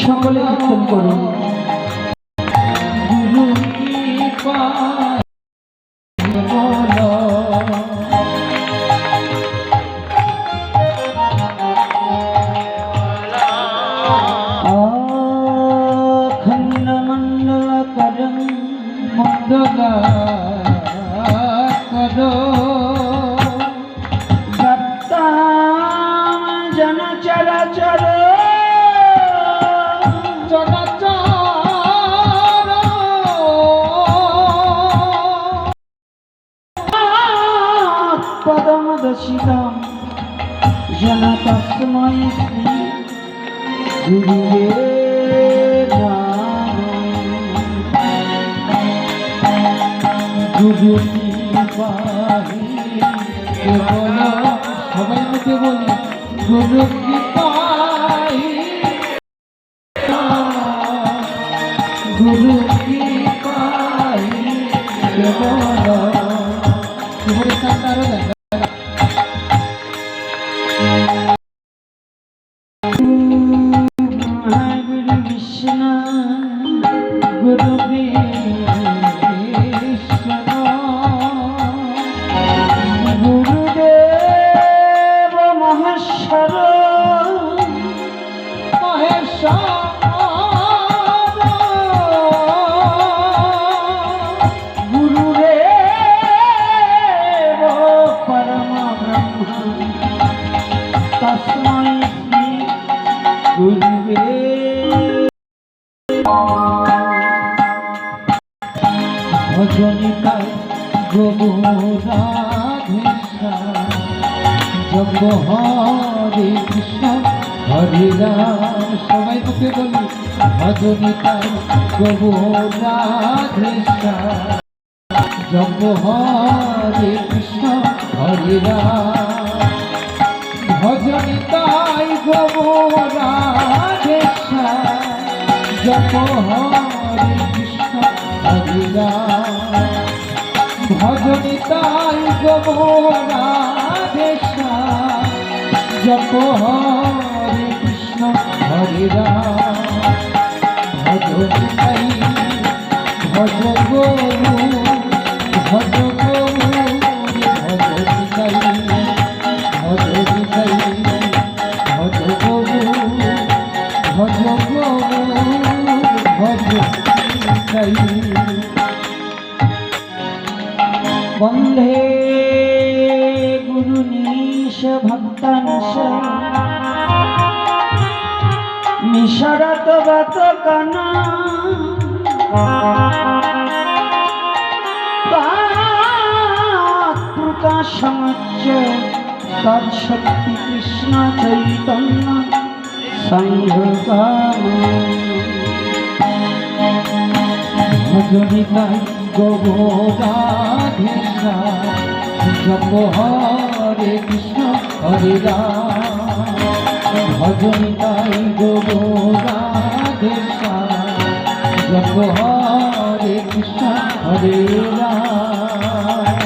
সকলে কীর্তন করুন। গুরু কৃপা খণ্ডমণ্ডলকরং মণ্ডলাকরো দত্তাং জনচরাচর পদমদশিতম জন তস্मै শ্রী গুরুবে গুরু কৃপাহি কেবল সবাই মিলে বলি গুরু কৃপাহি গুরু কৃপাহি কেবল গুরু সান্তারো দেয় গুরু বিষ্ণু গুরু গুরুদেব মহেশ্বর গুরুদেব পরম ব্রহ্ম তস্मै শ্রী গুরুবে ভজনিতায় গোরাধেশা জপ হরে কৃষ্ণ হরে রাম সবাই মুখে বলি ভজনিতায় গোরাধেশা জপ হরে কৃষ্ণ হরে রাম ভজনিতায় গোরাধেশা জপ হরে কৃষ্ণ হরে রাম ভজনিতায় গোরাধেশা জপ হরে কৃষ্ণ হরে রাম ভজনিতায় ভজ গুরু ভজ গুরু ভজনিতায় ভজনিতায় ভজ গুরু ভজ গুরু ভজনিতায় বন্ধে গুরুনীশ ভক্তাংশ নিশরত বত কানা প্রকাশমচ্চ তৎশক্তি কৃষ্ণ চৈতন্য সংঘকাম ভজনিতায় গোরাধেশা জপ হরে কৃষ্ণ হরে রাম ভজনিতায় গোরাধেশা জপ হরে কৃষ্ণ হরে রাম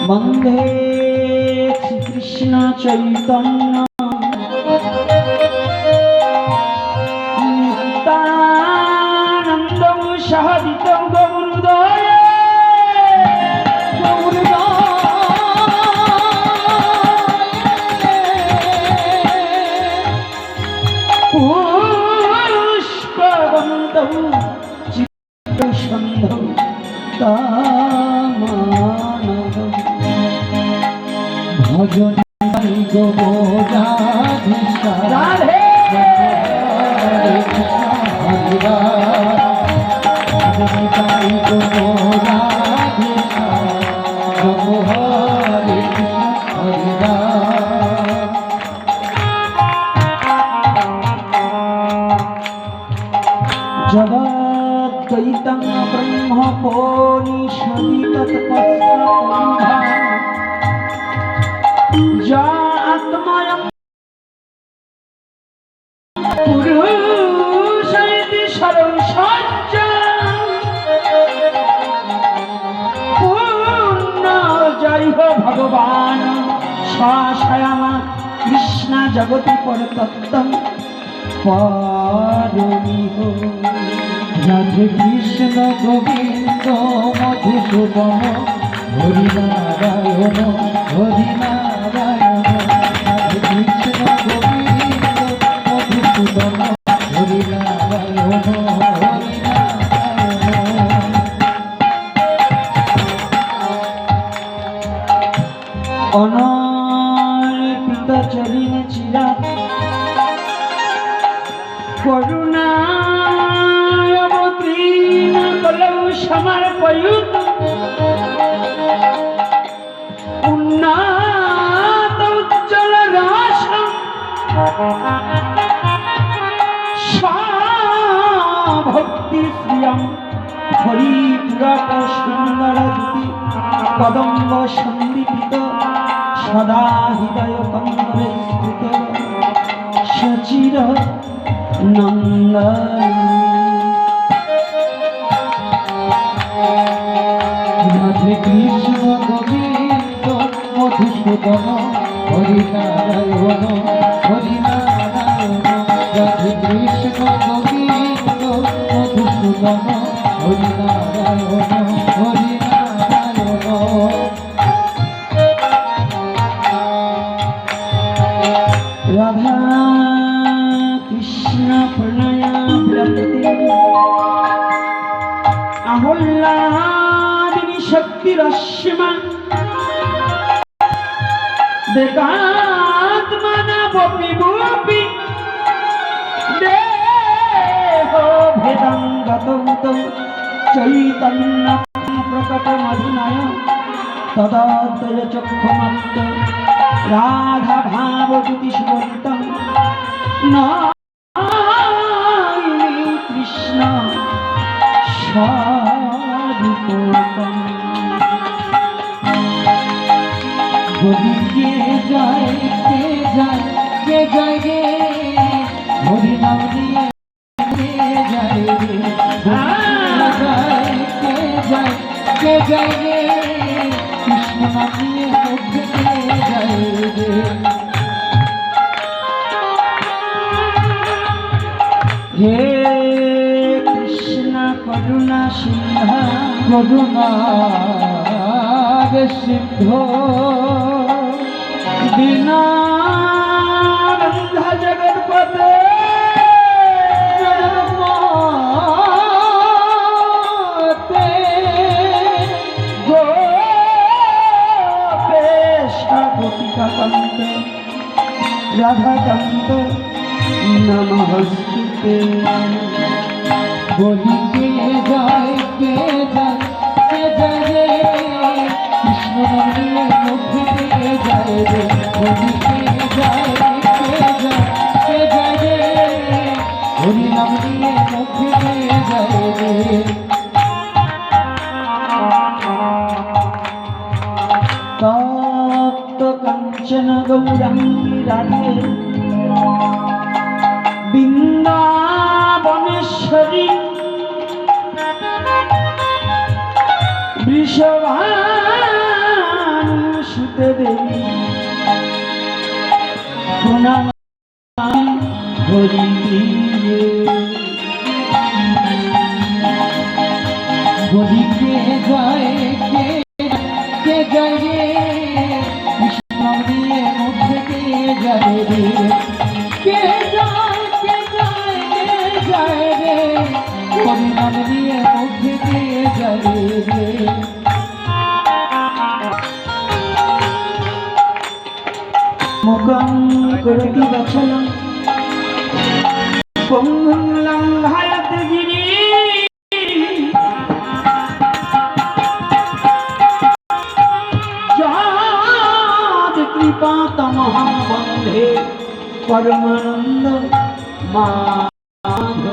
বন্দে শ্রীকৃষ্ণ চৈতন্য নিত্যানন্দং সহদিতং গৌরদয় পুষ্পবন্তং চিত্তসন্ধং তামানদং ভজনিতায় গোরাধেশা রাধে কৃষ্ণ হরে রাম ভজনিতায় গোরাধেশা জপ হরে কৃষ্ণ হরে রাম জগদ্দ্বৈতং ব্রহ্মপরিষদি তৎপশ্চাৎ যা আত্মায়ং পুরুষাইতি সরং সজ্জা পূর্ণ জয় ভগবান স্বয়ং কৃষ্ণ জগতি পরতত্ত্বং পরমিহ। রাধে কৃষ্ণ গোবিন্দ মধুসূদন হরি নারায়ণ হরি নারায়ণ। রাধে কৃষ্ণ গোবিন্দ মধুসূদন হরি নারায়ণ হরি নারায়ণ। অনর্পিত চরিণে চিরাত করুণাবতীর্ণ কলৌ সমর্পয়ুত উন্নত উজ্জ্বল রাশম ভক্তি শ্রিয়ম হরিপুরক সুন্দর দ্যুতি কদম্ব সন্দীপিত সদা হৃদয় কন্দরে স্থিত সচির নন্দন। রাধে কৃষ্ণ গোবিন্দ মধুসূদন হরি নারায়ণ হরি নারায়ণ। রাধে কৃষ্ণ গোবিন্দ মধুসূদন হরি নারায়ণ হরি নারায়ণ। রাধা কৃষ্ণ প্রণয়াপ্রাপ্তি আহ্লাদিনী শক্তিরশ্মিমা দেকাত্মনাবপি ভূপি দেহ ভেদং গতৌ তৌ চৈতন্য প্রকট মধুনয় তদদ্বয় চক্ষুমত্ত রাধা ভাব জ্যোতি সুবন্তং নমামি কৃষ্ণ স্বরূপম। হরি কে যায় কে যায় কে যায় রে হরি নাম নিয়ে কে যায় রে। কে যায় কে যায় রে কৃষ্ণ নাম নিয়ে মুখে কে যায় রে। হে কৃষ্ণ করুণা সিন্ধ করুণার সিন্ধু দীনানন্দ জগৎপতে গোপেশ গোপিকাকান্তে রাধাকান্ত নমস্তে। বলি কে যায় কে যায় কে যায় রে কৃষ্ণ নাম নিয়ে মুখে কে যায় রে। বলি কে যায় কে যায় কে যায় রে হরি নাম নিয়ে মুখে কে যায় রে। তপ্ত কাঞ্চন গৌরাঙ্গী রাধে বৃন্দাবনেশ্বরী বৃষভানুসুতে দেবী প্রণাম হরি প্রিয়ে। বলি কে যায় কে যায় রে কৃষ্ণ নাম নিয়ে মুখে কে যায় রে। কে যায় কে যায় কে যায় রে হরি নাম নিয়ে মুখে কে যায় রে। মুখং করতি বচনং পঙ্গুং লঙ্ঘয়তে গিরি যৎ কৃপা তমহং বন্দে পরমানন্দ মাধব।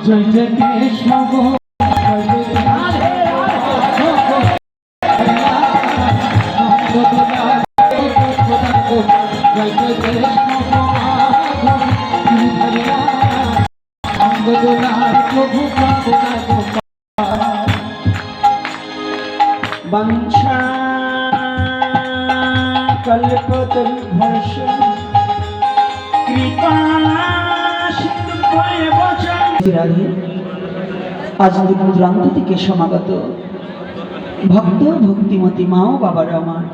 জয় জয় কেশব জয় জয় রাধে জয় জয় কেশব প্রভু বংশা কল্পতরুভর্ষ কৃপা সিন্ধু ভয়ে বচন। রাধে, আজ দূর দূরান্ত থেকে সমাগত ভক্ত ভক্তিমতী মা ও বাবারা আমার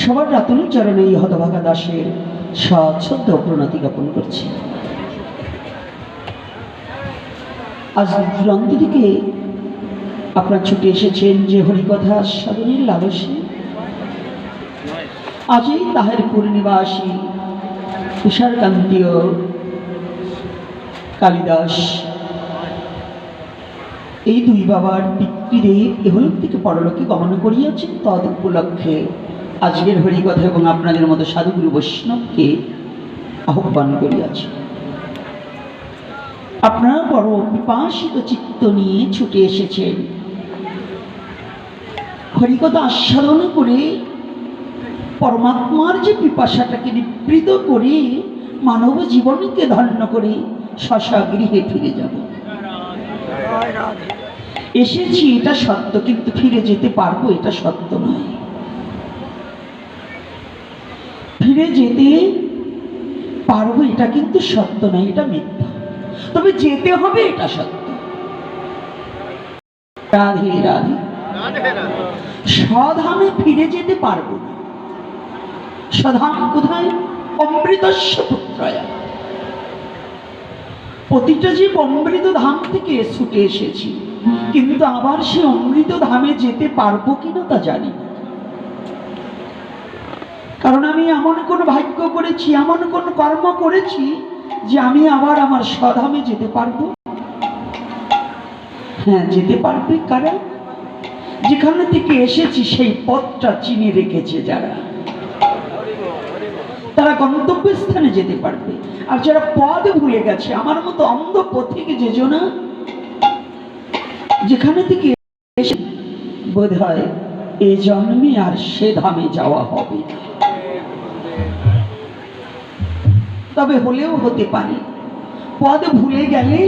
সবার রাতুল চরণে এই হতভাগা দাসের সশ্রদ্ধ প্রণতি জ্ঞাপন করছি। আজ দূরান্ত থেকে আপনার ছুটে এসেছেন যে হরিকথা সাধনের লালসে। আজই তাহেরপুর নিবাসী তুষারকান্তীয় কালিদাস এই দুই বাবার পিতৃদেব এহলোক থেকে পরলোকে গমন করিয়াছেন। তদ উপলক্ষে আজকের হরিকথা এবং আপনাদের মতো সাধুগুরু বৈষ্ণবকে আহ্বান করিয়াছে। আপনারা বড় পিপাসিত চিত্ত নিয়ে ছুটে এসেছেন হরিকথা আস্বাদন করে পরমাত্মার যে পিপাসাটাকে নিবৃত করে মানব জীবনকে ধন্য করে স্বস্ব গৃহে ফিরে যাব। এসেছি এটা সত্য, কিন্তু ফিরে যেতে পারবো এটা সত্য নয়। ফিরে যেতে পারবো এটা কিন্তু সত্য নয়, এটা মিথ্যা। তবে যেতে হবে এটা সত্য। রাধে রাধে। স্বধামে ফিরে যেতে পারবো না। স্বধাম কোথায়? অমৃতস্য পুত্রয়া। প্রতিটা জীব অমৃত ধাম থেকে ছুটে এসেছি, কিন্তু আবার সে অমৃত ধামে যেতে পারবো কিনা তা জানি না। কারণ আমি এমন কোন ভাগ্য করেছি, এমন কোন কর্ম করেছি যে আমি আবার আমার স্বধামে যেতে পারবো। হ্যাঁ, যেতে পারবে কারা? যেখানে থেকে এসেছি সেই পথটা চিনে রেখেছে যারা, তারা গন্তব্যস্থানে যেতে পারবে। আর যারা পথ ভুলে গেছে, আমার মতো অন্ধ পথিক যেজনা, যেখানে থেকে এসে বোধ হয় এ জন্মে আর সে ধামে যাওয়া হবে না। তবে হলেও হতে পারে পথ ভুলে গেলে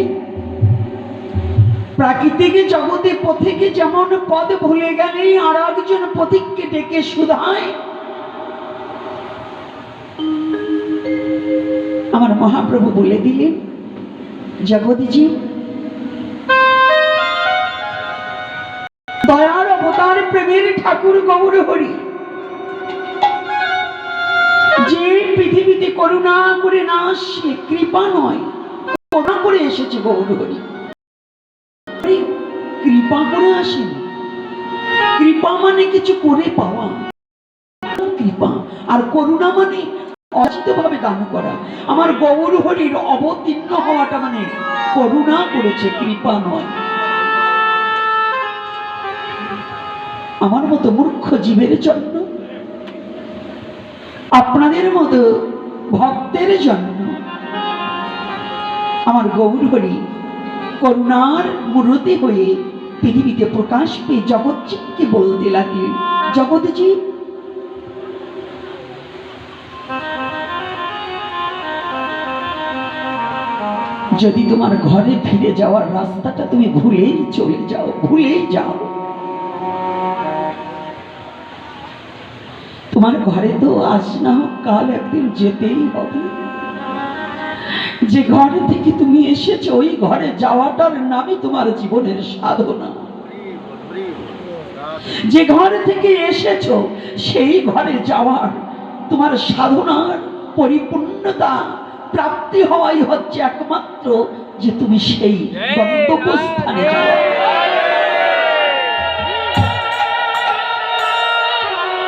প্রাকৃতিক জগতে পথিকে যেমন পথ ভুলে গেলে আর একজন পথিককে ডেকে শুধায়, আমার মহাপ্রভু বলে দিলেন, জগদীজি দয়ার অবতার প্রেমের ঠাকুর গৌর হরি, যে পৃথিবীতে করুণা করে না আসে, কৃপা নয় করুণা করে এসেছে গৌর হরি। কৃপা করে আসেন। কৃপা মানে কিছু করে পাওয়া, কৃপা। আর করুণা মানে অচিতভাবে দান করা। আমার গৌর হরির অবতীর্ণ হওয়াটা মানে করুণা করেছে, কৃপা নয়। আমার মতো মূর্খ জীবের জন্য, আপনাদের মতো ভক্তের জন্য আমার গৌর হরি করুণার মূর্তি হয়ে পৃথিবীতে প্রকাশ পেয়ে জগৎজীবকে বলতে লাগলেন, জগৎজীব যদি তোমার ঘরে ফিরে যাওয়ার রাস্তাটা তুমি ভুলেই চলে যাও, ভুলেই যাও, তোমার ঘরে তো আজ না হোক কাল একদিন যেতেই হবে। যে ঘর থেকে তুমি এসেছো ওই ঘরে যাওয়াটার নামই তোমার জীবনের সাধনা। যে ঘর থেকে এসেছো সেই ঘরে যাওয়ার তোমার সাধনার পরিপূর্ণতা প্রাপ্তি হওয়াই হচ্ছে একমাত্র যে তুমি সেই গন্তব্যস্থানে যাও।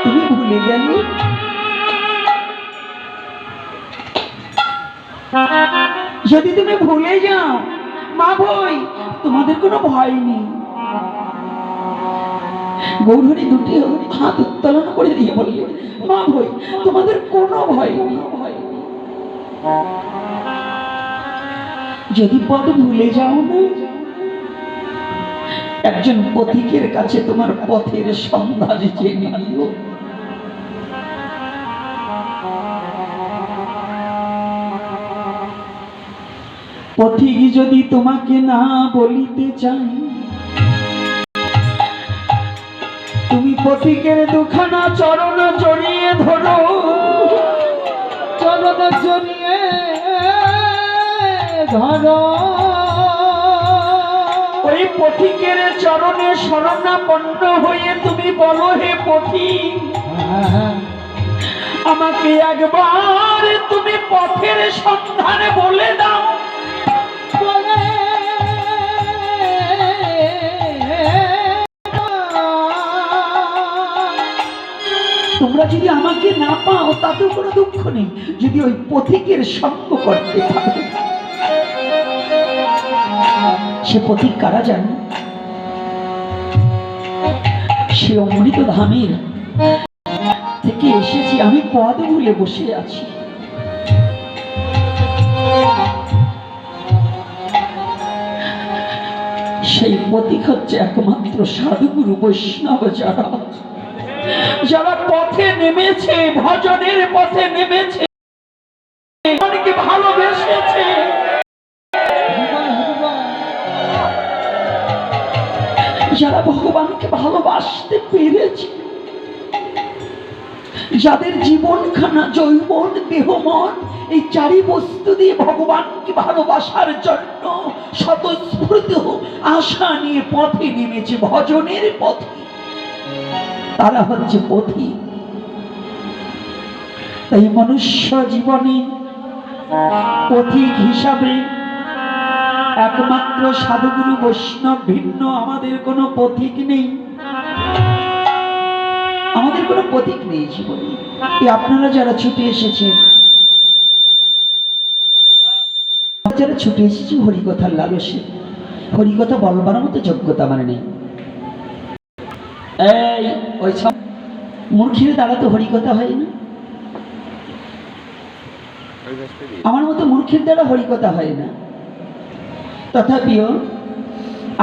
তুমি ভুলে গেলে, যদি তুমি ভুলে যাও, মা ভয়, তোমাদের কোনো ভয় নেই। গৌরহরি দুটি হাত উত্তোলন করে দিয়ে বললেন, মা ভয়, তোমাদের কোনো ভয় নেই। যদি পথ ভুলে যাও না, একজন পথিকের কাছে তোমার পথের সন্ধান জেনে নিও। পথিক যদি তোমাকে না বলিতে চাই, তুমি পথিকের দুখানা চরণ জড়িয়ে ধরো। জড়িয়ে ধরো। ওই পথিকের চরণে শরণাপন্ন হয়ে তুমি বলো, হে পথিক, আমাকে একবার তুমি পথের সন্ধানে বলে দাও। বলে তোমরা যদি আমাকে না পাও তাতেও কোনো দুঃখ নেই, যদি ওই পথিকের সঙ্গ করতে পারো। সে পথিক কারা জানে? সে অমৃত ধামের থেকে এসেছি, আমি পদ ভুলে বসে আছি। সেই পথিক হচ্ছে একমাত্র সাধুগুরু বৈষ্ণব, যারা যারা পথে নেমেছে, ভজনের পথে নেমেছে, অনেকে ভালোবেসেছে, যারা ভগবানকে ভালোবাসতে পেরেছে, যাদের জীবনখানা যৌবন দেহ মন এই চারি বস্তু দিয়ে ভগবানকে ভালোবাসার জন্য স্বতঃস্ফূর্ত আশা নিয়ে পথে নেমেছে, ভজনের পথে, তারা হচ্ছে পথিক। তাই মনুষ্য জীবনে পথিক হিসাবে একমাত্র সাধুগুরু বৈষ্ণব, ভিন্ন আমাদের কোনো পথিক নেই, আমাদের কোনো পথিক নেই জীবনে। আপনারা যারা ছুটে এসেছেন, যারা ছুটে এসেছি হরিকথার লালসে, হরিকথা বলবার মতো যোগ্যতা আমার নেই। এই ওই সব মূর্খের দ্বারা তো হরিকথা হয় না, আমার মতো মূর্খের দ্বারা হরিকথা হয় না। তথাপিও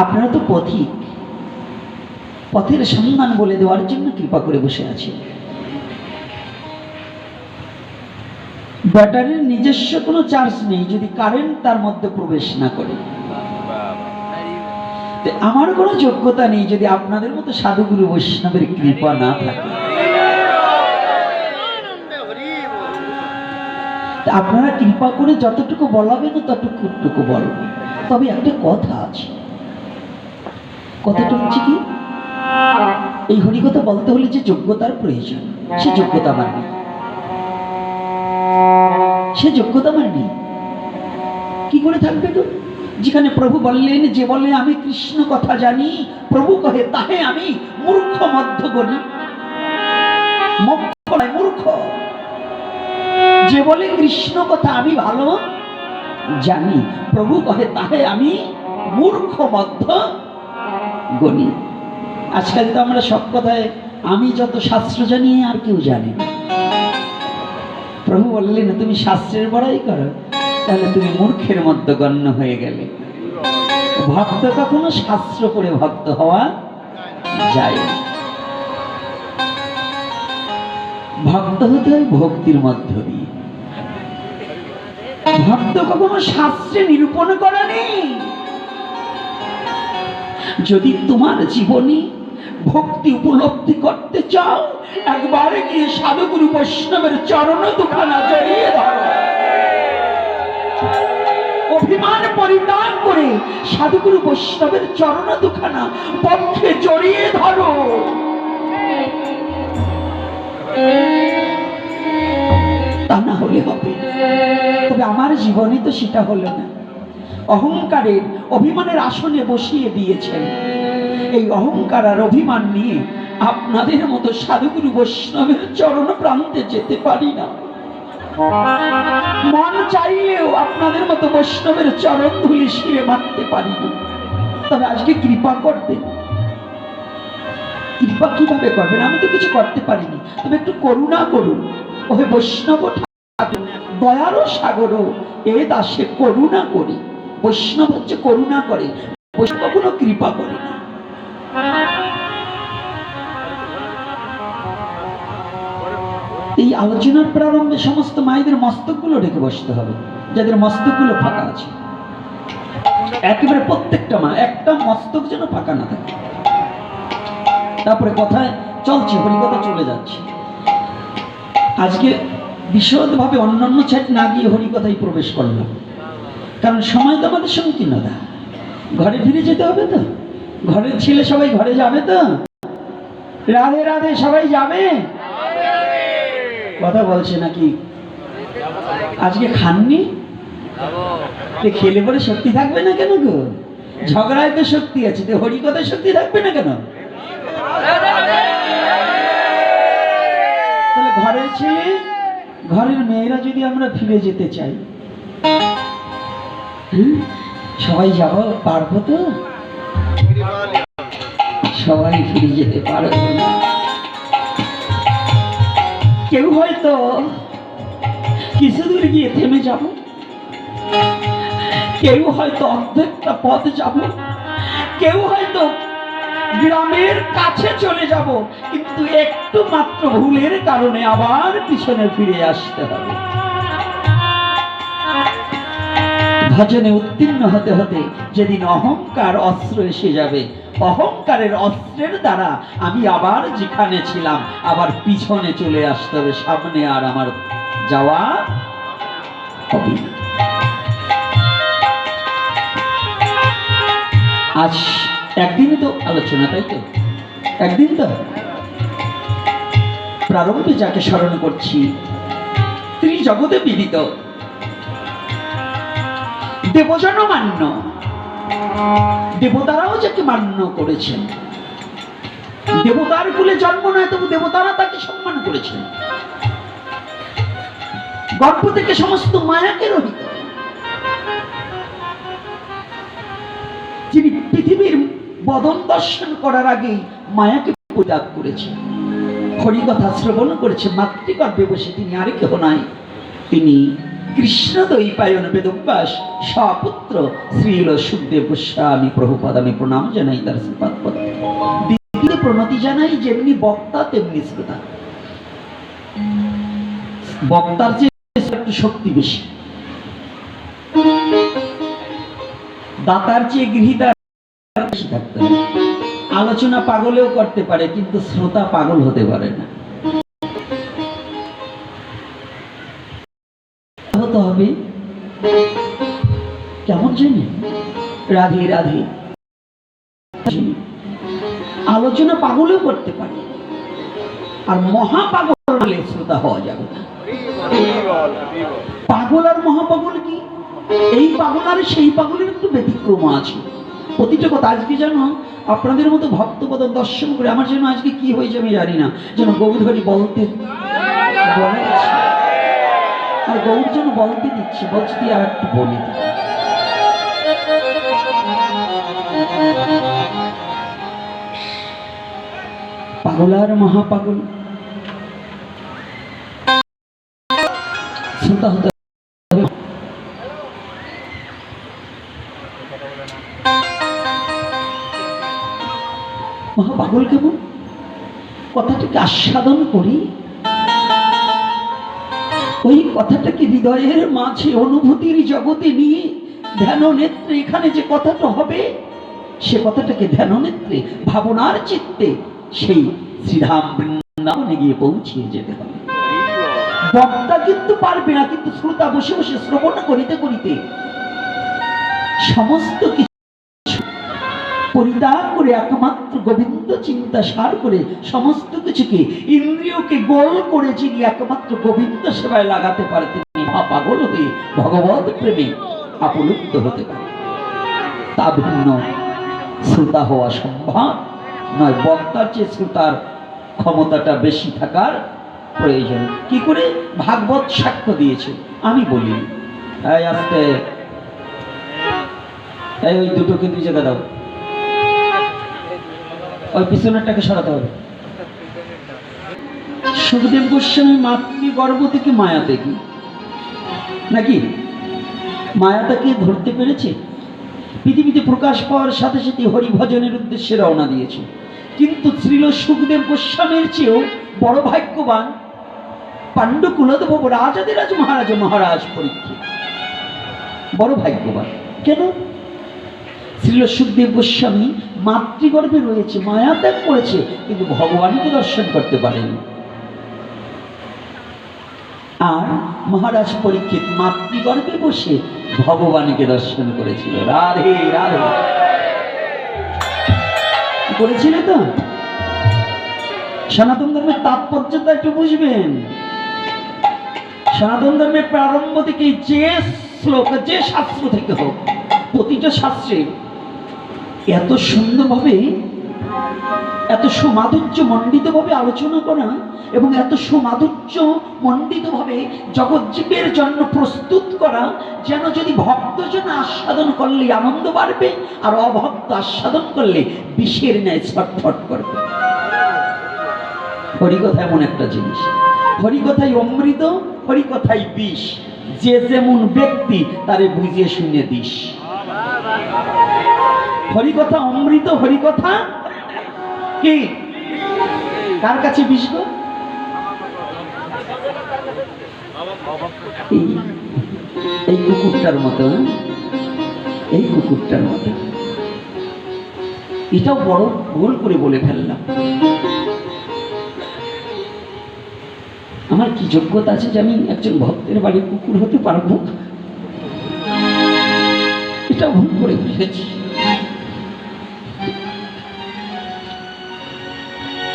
আপনারা তো পথিক, পথের সন্ধান বলে দেওয়ার জন্য কৃপা করে বসে আছে। ব্যাটারির নিজস্ব কোনো চার্জ নেই যদি কারেন্ট তার মধ্যে প্রবেশ না করে। আমার কোনো যোগ্যতা নেই যদি আপনাদের মতো সাধুগুরু বৈষ্ণবের কৃপা না থাকে। আপনারা কৃপা করে যতটুকু বলাবেন ততটুকু বলবো। তবে একটা কথা আছে, কথাটা হচ্ছে কি, এই হরিকথা বলতে হলে যে যোগ্যতার প্রয়োজন, সে যোগ্যতা আমার নেই, সে যোগ্যতা আমার নেই। কি করে থাকবে তো? যেখানে প্রভু বললেন, যে বলে আমি কৃষ্ণ কথা জানি, প্রভু কহে তাহে আমি মূর্খ মধ্য গণি। মূর্খ যে বলে কৃষ্ণ কথা আমি ভালো জানি, প্রভু কহে তাহে আমি মূর্খ মধ্য গণি। আজকাল তো আমরা সব কথায় আমি যত শাস্ত্র জানি আর কেউ জানে না। প্রভু বললেন তুমি শাস্ত্রের বড়াই করো, তাহলে তুমি মূর্খের মধ্যে গণ্য হয়ে গেলে। ভক্ত কখনো শাস্ত্র পড়ে ভক্ত হওয়া যায় না, ভক্ত হতে হয় ভক্তির মধ্য দিয়ে। ভক্ত কখনো শাস্ত্রে নিরূপণ করা নেই। যদি তোমার জীবনে ভক্তি উপলব্ধি করতে চাও, একবার গিয়ে সাধুগুরু বৈষ্ণবের চরণ দুখানা জড়িয়ে ধরো। অভিমান পরিত্যাগ করে সাধুগুরু বৈষ্ণবের চরণ দুখানা পক্ষে জড়িয়ে ধরো। তা না হলে হবে। তবে আমার জীবনে তো সেটা হলো না। অহংকারের অভিমানের আসনে বসিয়ে দিয়েছেন। এই অহংকার আর অভিমান নিয়ে আপনাদের মতো সাধুগুরু বৈষ্ণবের চরণ প্রান্তে যেতে পারি না। মন চাইলেও আপনাদের মতো বৈষ্ণবের চরণ ধুলি শিরে মারতে পারি না। তবে আজকে কৃপা করবেন। কৃপা কিভাবে করবেন? আমি তো কিছু করতে পারিনি, তবে একটু করুণা করুন। ওহে বৈষ্ণব ঠাকুর, দয়ারও সাগর এ দাসে করুণা করি। বৈষ্ণব হচ্ছে করুণা করে, বৈষ্ণব কখনো কৃপা করে না। এই আলোচনার প্রারম্ভে সমস্ত মায়েদের মস্তকগুলো ঢেকে বসতে হবে, যাদের মস্তকগুলো ফাঁকা আছে। একেবারে প্রত্যেকটা মা একটা মস্তক যেন ফাঁকা না থাকে। তারপরে কথায় চলছে, হরিকথা চলে যাচ্ছে। আজকে বিশদভাবে অন্যান্য ছাট না গিয়ে হরিকথায় প্রবেশ করলাম, কারণ সময় তো আমাদের সংকীর্ণতা। ঘরে ফিরে যেতে হবে তো, ঘরের ছেলে সবাই ঘরে যাবে তো। রাধে রাধে, সবাই যাবে? কথা বলছে নাকি? আজকে খাননি? খেলে পরে শক্তি থাকবে না কেন গো? ঝগড়ায় তো শক্তি আছে, তো হরিকথায় শক্তি থাকবে না কেন? তাহলে ঘরের ছেলে ঘরের মেয়েরা যদি আমরা ফিরে যেতে চাই, সবাই যাব, পারবো তো? সবাই ফিরে যেতে পারবো না। কেউ হয়তো কিছু দূর গিয়ে থেমে যাব, কেউ হয়তো অর্ধেকটা পথ যাব, কেউ হয়তো গ্রামের কাছে চলে যাব, কিন্তু একটু মাত্র ভুলের কারণে আবার পিছনে ফিরে আসতে হবে। ভজনে উত্তীর্ণ হতে হতে যেদিন অহংকার অস্ত্র এসে যাবে, অহংকারের অস্ত্রের দ্বারা আমি আবার যেখানে ছিলাম আবার পিছনে চলে আসতে হবে, সামনে আর আমার যাওয়া হবে না। আজ একদিনই তো আলোচনা, তাই তো? একদিন তো প্রারম্ভে যাকে স্মরণ করছি, ত্রিজগতে বিদিত দেবজন মান্য, দেবতারাও যাকে মান্য করেছেন। দেবতার কুলে জন্ম নয়, তবু দেবতারা তাকে সম্মান করেছেন। গর্ভ থেকে সমস্ত মায়াকে রহিত, যিনি পৃথিবীর বদন দর্শন করার আগেই মায়াকে পরিত্যাগ করেছে, হরিকথা শ্রবণ করেছে মাতৃগর্ভে বসে। তিনি আর কেহ নাই, তিনি কৃষ্ণদ্বৈপায়ন বেদব্যাস স্বপুত্র শ্রীল সুখদেব গোস্বামী প্রভুপাদ। আমি প্রণাম জানাই তার শ্রীপাদ পদ্মে, দ্বিতীয় প্রণতি জানাই। যেমনি বক্তা তেমনি শ্রোতা। বক্তার যে একটু শক্তি বেশি, দাতার চেয়ে গৃহীতার বেশি থাকতে হবে। আলোচনা পাগলেও করতে পারে, কিন্তু শ্রোতা পাগল হতে পারে না। হতে হবে কেমন জানি রাধে রাধে। আলোচনা পাগলেও করতে পারে, আর মহাপাগল হলে শ্রোতা হওয়া যাবে না। পাগল আর মহাপাগল কি? এই পাগল আর সেই পাগলের একটু ব্যতিক্রম আছে। প্রতিটা কথা আজকে যেন আপনাদের মতো ভক্তপদ দর্শন করে আমার যেন আজকে কি হয়েছে আমি জানি না, যেন গৌরহরি বলতে আর গৌর যেন বলতে দিচ্ছে, বলছি দিয়ে আর একটু বলি। পাগল আর মহাপাগল শ্রোতা হতে হবে। মহাপাগল কেমন? কথাটাকে আস্বাদন করি, ওই কথাটাকে হৃদয়ের মাঝে অনুভূতির জগতে নিয়ে ধ্যান নেত্রে এখানে যে কথাটা হবে, সে কথাটাকে ধ্যান নেত্রে ভাবনার চিত্তে সেই শ্রীধাম বৃন্দাবনে গিয়ে পৌঁছিয়ে যেতে হবে। বক্তা কিন্তু পারবে না, কিন্তু শ্রোতা বসে বসে শ্রবণ করিতে করিতে সমস্ত কিছু পরিত্যাগ করে একমাত্র গোবিন্দ চিন্তা সার করে সমস্ত কিছুকে ইন্দ্রিয়কে গোল করে যিনি একমাত্র গোবিন্দ সেবায় লাগাতে পারে, তিনি মহাপাগল হয়ে ভগবত প্রেমে আপলুপ্ত হতে পারে। তা ভিন্ন শ্রোতা হওয়া সম্ভব নয়। বক্তার চেয়ে শ্রোতার ক্ষমতাটা বেশি থাকার প্রয়োজন। কি করে? ভাগবত সাক্ষ্য দিয়েছে। আমি বলি আস্তে, ওই দুটোকে দুই জায়গা দাও, ওই পিছনেরটাকে সরাতে হবে। সুখদেব গোস্বামী মাতৃগর্ভ থেকে মায়া দেখি নাকি মায়াটাকে ধরতে পেরেছে, পৃথিবীতে প্রকাশ পাওয়ার সাথে সাথে হরিভজনের উদ্দেশ্যে রওনা দিয়েছে। কিন্তু শ্রীল সুখদেব গোস্বামীর চেয়েও বড় ভাগ্যবান পাণ্ডু কুলদেব রাজাদিরাজ মহারাজ পরীক্ষিত। বড় ভাগ্যবান কেন? শ্রীল সুখদেব গোস্বামী মাতৃগর্ভে রয়েছে, মায়া ত্যাগ করেছে, কিন্তু ভগবানকে দর্শন করতে পারেনি। আর মহারাজ পরীক্ষিত মাতৃগর্ভে বসে ভগবানকে দর্শন করেছিল। রাধে রাধে করেছিল তো। সনাতন ধর্মের তাৎপর্যটা একটু বুঝবেন। সনাতন ধর্মের প্রারম্ভ থেকে যে শ্লোক, যে শাস্ত্র থেকে হোক, প্রতিটা শাস্ত্রে এত সুন্দরভাবে, এত সুমাধুর্য মণ্ডিতভাবে আলোচনা করা এবং এত সুমাধুর্য মণ্ডিতভাবে জগজ্জীবের জন্য প্রস্তুত করা, যেন যদি ভক্তজন আস্বাদন করলে আনন্দ বাড়বে আর অভক্ত আস্বাদন করলে বিষের ন্যায় ছটফট করবে। হরিকথা এমন একটা জিনিস, হরিকথাই অমৃত, হরিকথাই বিষ। যে যেমন ব্যক্তি তারে বুঝিয়ে শুনে দিস। হরিকথা অমৃত, হরিকথা কি কার কাছে বিষ গো? এই কুকুরটার মতো, এই কুকুরটার মতো। এটাও বড় ভুল করে বলে ফেললাম। আমার কি যোগ্যতা আছে যে আমি একজন ভক্তের বাড়ির কুকুর হতে পারবো? এটা ভুল করে ফেলেছি।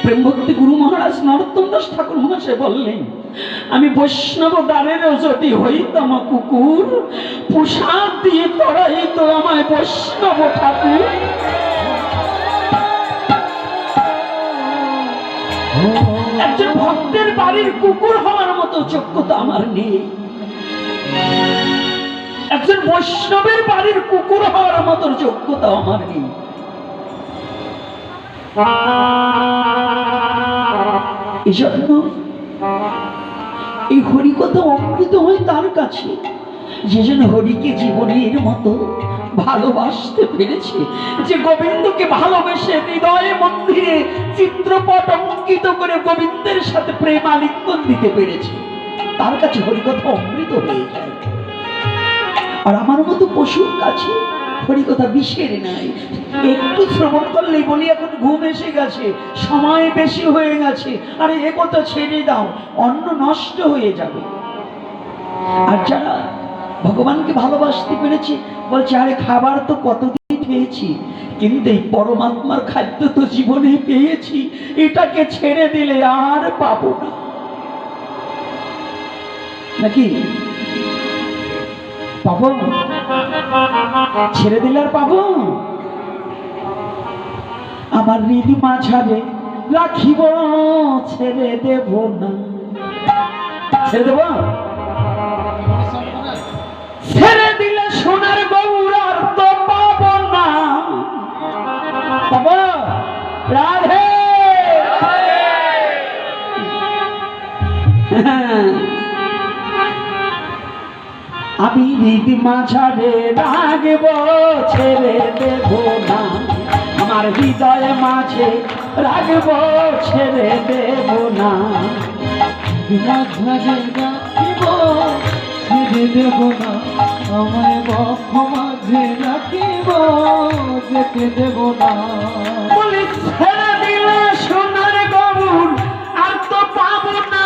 প্রেম ভক্তি গুরু মহারাজ নরোত্তম দাস ঠাকুর মহাশয় বললেন, আমি বৈষ্ণব দ্বারেরও যদি হইতাম কুকুর, প্রসাদ দিয়ে তরাইত আমায় বৈষ্ণব ঠাকুর। একজন ভক্তের বাড়ির কুকুর হওয়ার মতো যোগ্যতা আমার নেই। একজন বৈষ্ণবের বাড়ির কুকুর হওয়ার মতো যোগ্যতা আমার নেই। এই জন্য এই হরিকথা অমৃত হয় তার কাছে, যে জন্য হরিকে জীবনের মতো ভালোবাসতে পেরেছে, যে গোবিন্দকে ভালোবেসে হৃদয়ে মন্দিরে চিত্রপট অঙ্কিত করে গোবিন্দের সাথে প্রেম আলিঙ্গন দিতে পেরেছে, তার কাছে হরিকথা অমৃত হয়ে যায়। আর আমার মতো পশুর কাছে হরিকথা বিষের নাই। একটু শ্রবণ করলেই বলি এখন ঘুম এসে গেছে, সময় বেশি হয়ে গেছে, আরে এ কথা ছেড়ে দাও, অন্ন নষ্ট হয়ে যাবে। আর যারা ভগবানকে ভালোবাসতে পেরেছে বলছে, আরে খাবার তো কতদিন পেয়েছি, কিন্তু এই পরমাত্মার খাদ্য তো জীবনে পেয়েছি, এটাকে ছেড়ে দিলে আর পাবো না। নাকি পাবো? ছেড়ে দিলে আর পাবো? আমার হৃদি মাঝারে রাখিব, ছেড়ে দেব না। ছেড়ে দেব? ছেড়ে দিলে সোনার গৌর আর তো পাবো না। পাবো? রাধে আমি হৃদি মাঝারে রাখব, ছেড়ে দেব না। আমার হৃদয়ে মাঝে রাখব, ছেড়ে দেব না। মাঝারে রাখিব, ছেড়ে দেব না। আমায় বক্ষ মাঝে রাখিব, যেতে দেব না। বলি ছেড়ে দিলে সোনার গৌর আর তো পাবো না।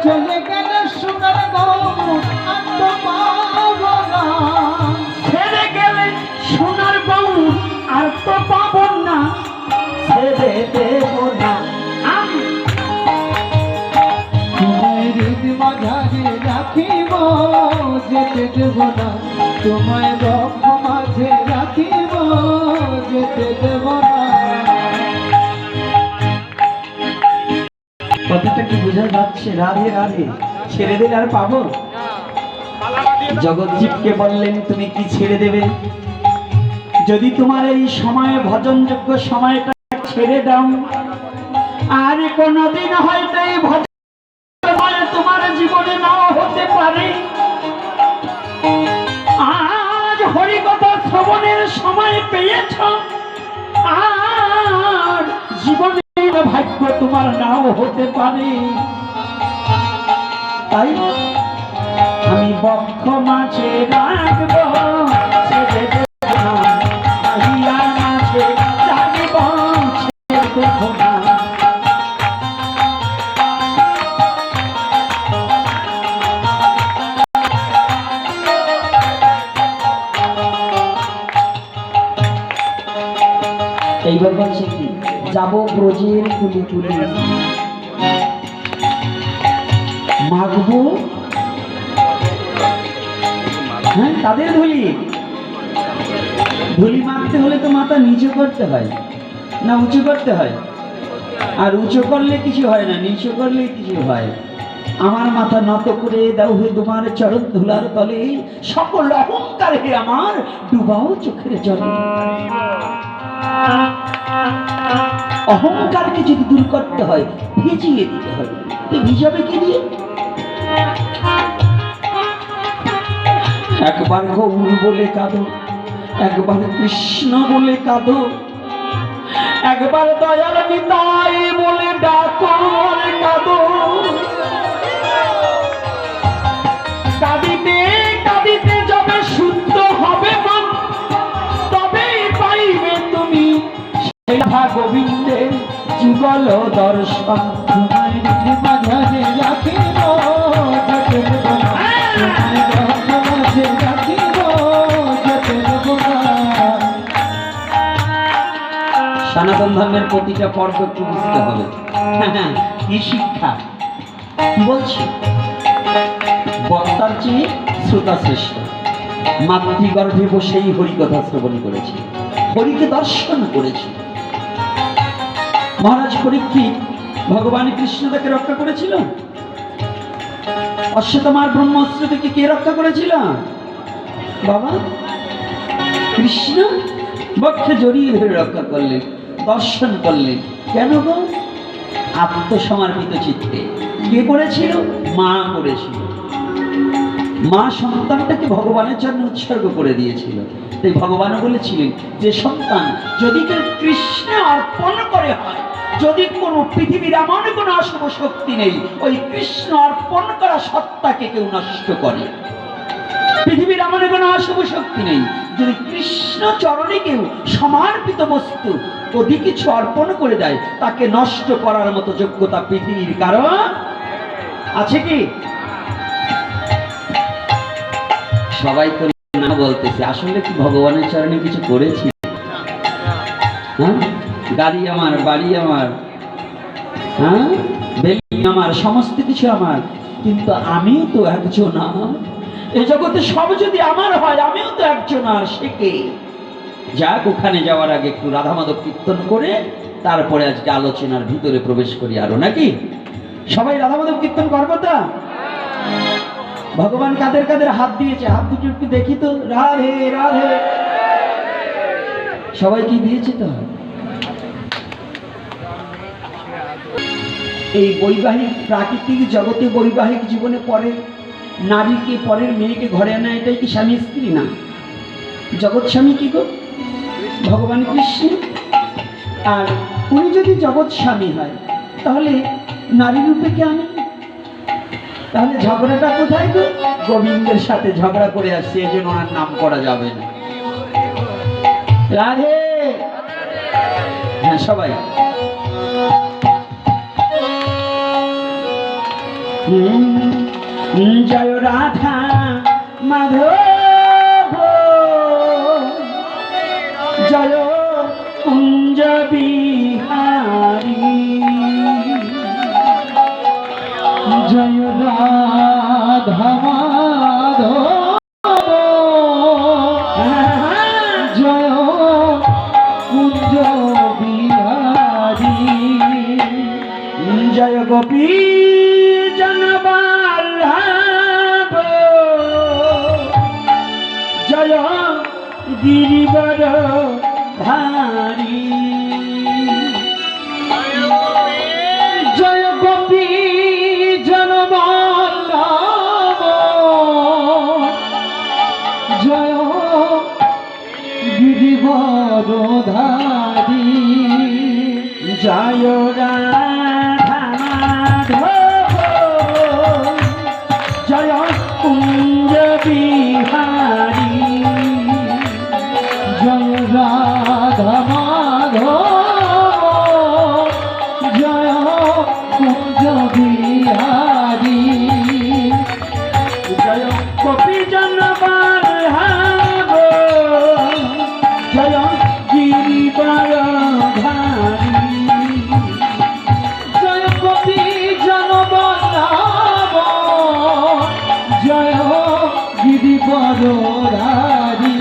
চলে গেলে সোনার গৌর আর তো পাবো না। ছেড়ে গেলে সোনার গৌর আর তো পাবো না, ছেড়ে দেব না। আমি তোমায় হৃদি মাঝারে রাখিব, যেতে দেব না। তোমায় বক্ষ মাঝে রাখিব, যেতে দেব না। কথাটা কি বোঝা যাচ্ছে? রাধে রাধে। ছেড়ে দিলে আর পাবো? জগৎজীবকে বললেন, তুমি কি ছেড়ে দেবে? যদি তোমার এই সময়ে ভজনযোগ্য সময়টা ছেড়ে দাও, আর কোনদিন হয়তো এই ভজন তোমার জীবনে নাও হতে পারে। আজ হরিকথা শ্রবণের সময় পেয়েছ, আর জীবনের ভাগ্য তোমার নাও হতে পারে। তাই আমি বক্ষ মাঝে রাখব, ছেড়ে দেব না। আহিয়া মাঝে রাখব, ছেড়ে দেব না। এইবার বলছে কি, যাব ব্রজের কুলি কুলি, মাখবো হ্যাঁ তাদের ধুলি। ধুলি মাখতে হলে তো মাথা নিচু করতে হয় না উঁচু করতে হয়? আর উঁচু করলে কিছু হয় না, নিচু করলে কিছু হয়। আমার মাথা নত করে দাও হে তোমার চরণ ধুলার তলে, সকল অহংকার হে আমার ডুবাও চোখের জলে। অহংকারকে যদি দূর করতে হয় ভিজিয়ে দিতে হবে। ভিজাবে কি দিয়ে? একবার গৌর বলে কাঁদো, একবার কৃষ্ণ বলে কাঁদো, একবার দয়াল নিতাই বলে ডাকো বলে কাঁদো। কাঁদিতে কাঁদিতে যবে শুদ্ধ হবে মন, তবেই পাইবে তুমি সেই গোবিন্দের যুগল দর্শন। মাঝে রাখিব সনাতন ধর্মের প্রতিটা পর্ব একটু বুঝতে হবে। কি শিক্ষা কি বলছি? বক্তার চেয়ে শ্রোতা শ্রেষ্ঠ। মাতৃগর্ভে বসেই হরিকথা শ্রবণ করেছি, হরিকে দর্শন করেছি। মহারাজ পরীক্ষিত ভগবান কৃষ্ণ তাকে রক্ষা করেছিল। অশ্বত্থামার ব্রহ্মাস্ত্র থেকে কে রক্ষা করেছিল? বাবা কৃষ্ণ বক্ষে জড়িয়ে ধরে রক্ষা করলেন, দর্শন করলেন। কেন গো? আত্মসমর্পিত চিত্তে। কে করেছিল? মা করেছিল। মা সন্তানটাকে ভগবানের জন্য উৎসর্গ করে দিয়েছিল। তাই ভগবান বলেছিলেন যে সন্তান যদি কেউ কৃষ্ণে অর্পণ করে হয়, যদি কোনো পৃথিবীর এমন কোনো অশুভ শক্তি নেই ওই কৃষ্ণ অর্পণ করা সত্তাকে কেউ নষ্ট করে। পৃথিবীর এমন কোনো অশুভ শক্তি নেই, যদি কৃষ্ণ চরণে কেউ সমর্পিত বস্তু অধিক কিছু অর্পণ করে দেয় তাকে নষ্ট করার মতো যোগ্যতা পৃথিবীর কারণ আছে কি? সবাই তো না বলতেছে, আসলে কি ভগবানের চরণে কিছু করেছি? হ্যাঁ, গাড়ি আমার, বাড়ি আমার, হ্যাঁ বেলি আমার, সমস্ত কিছু আমার, কিন্তু আমিও তো একজন। এই জগতে সব যদি আমার হয় আমিও তো একজন। আর সে কে? যাক, ওখানে যাওয়ার আগে একটু রাধা মাধব কীর্তন করে তারপরে আজকে আলোচনার ভিতরে প্রবেশ করি আরো, নাকি? সবাই রাধা মাধব কীর্তন করবো তো? ভগবান কাদের কাদের হাত দিয়েছে, হাত দুটো একটু দেখি তো। রাধে রাধে। সবাই কি দিয়েছে তো? এই বৈবাহিক প্রাকৃতিক জগতে বৈবাহিক জীবনে পরে নারীকে, পরের মেয়েকে ঘরে আনা, এটাই কি স্বামী স্ত্রী? না, জগৎ স্বামী কি গো? ভগবান কৃষ্ণ। আর উনি যদি জগৎ স্বামী হয় তাহলে নারী রূপে কে আমি? তাহলে ঝগড়াটা কোথায় গো? গোবিন্দের সাথে ঝগড়া করে আসছে, এই জন্য ওনার নাম করা যাবে না। রাধে। হ্যাঁ সবাই জয় রাধা মাধব, জয় কুঞ্জ বিহারী, জয় রাধা মাধব, জয় কুঞ্জ বিহারী, জয় গোপী জনবল্লভ, জয় গিরিবর ধারী, জয় গোপী জনবল্লভ, জয় গিরিবর ধারী, জয় রাধা মাধব, জয় কুঞ্জ বিহারী, জয় রাধা মাধব, জয় কুঞ্জ বিহারী, জয় গোপী জনবল্লভ, জয় গিরিবর ব্রজধারী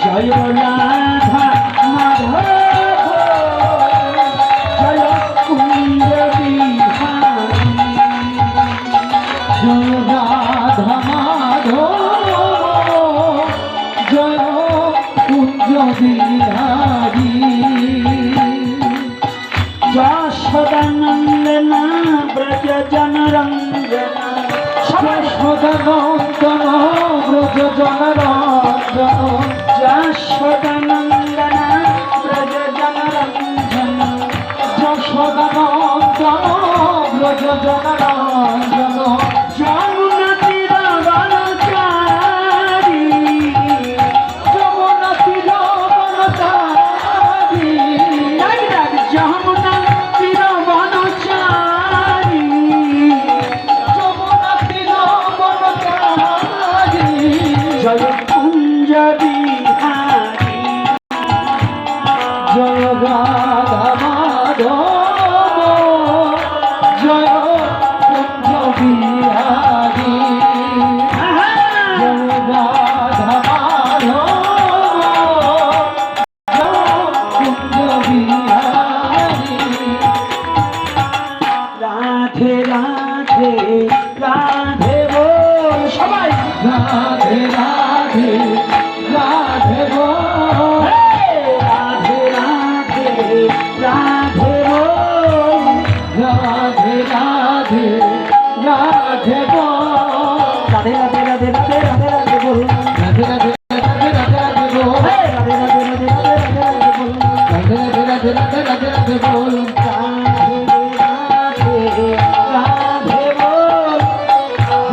জয় রাধা মাধব জয় কুঞ্জ বিহারী জয় রাধা মাধব জয় কুঞ্জ বিহারী যশোদানন্দন ব্রজ জনরঞ্জনা যশোদানন্দন ব্রজ জনরঞ্জন যশোদানন্দন ব্রজ জনরঞ্জনা যশোদানন্দন ব্রজ জনরঞ্জন যমুনা তীর বনচারী যমুনা তীর বনচারী যমুনা তীর বনচারী যমুনা তীর বনচারী জয় কুঞ্জ বিহারী জয় রাধা মাধব জয় কুঞ্জ বিহারী জয় রাধা মাধব জয় কুঞ্জ বিহারী রাধে রাধে রাধে বল সবাই রাধে রাধে রাধে বল রাধে রাধে রাধে বল রাধে রাধে রাধে বল রাধে রাধে রাধে রাধে রাধে রাধে বল রাধে রাধে রাধে রাধে রাধে বল রাধে রাধে রাধে রাধে রাধে বল রাধে রাধে রাধে রাধে রাধে রাধে বল রাধে রাধে রাধে বল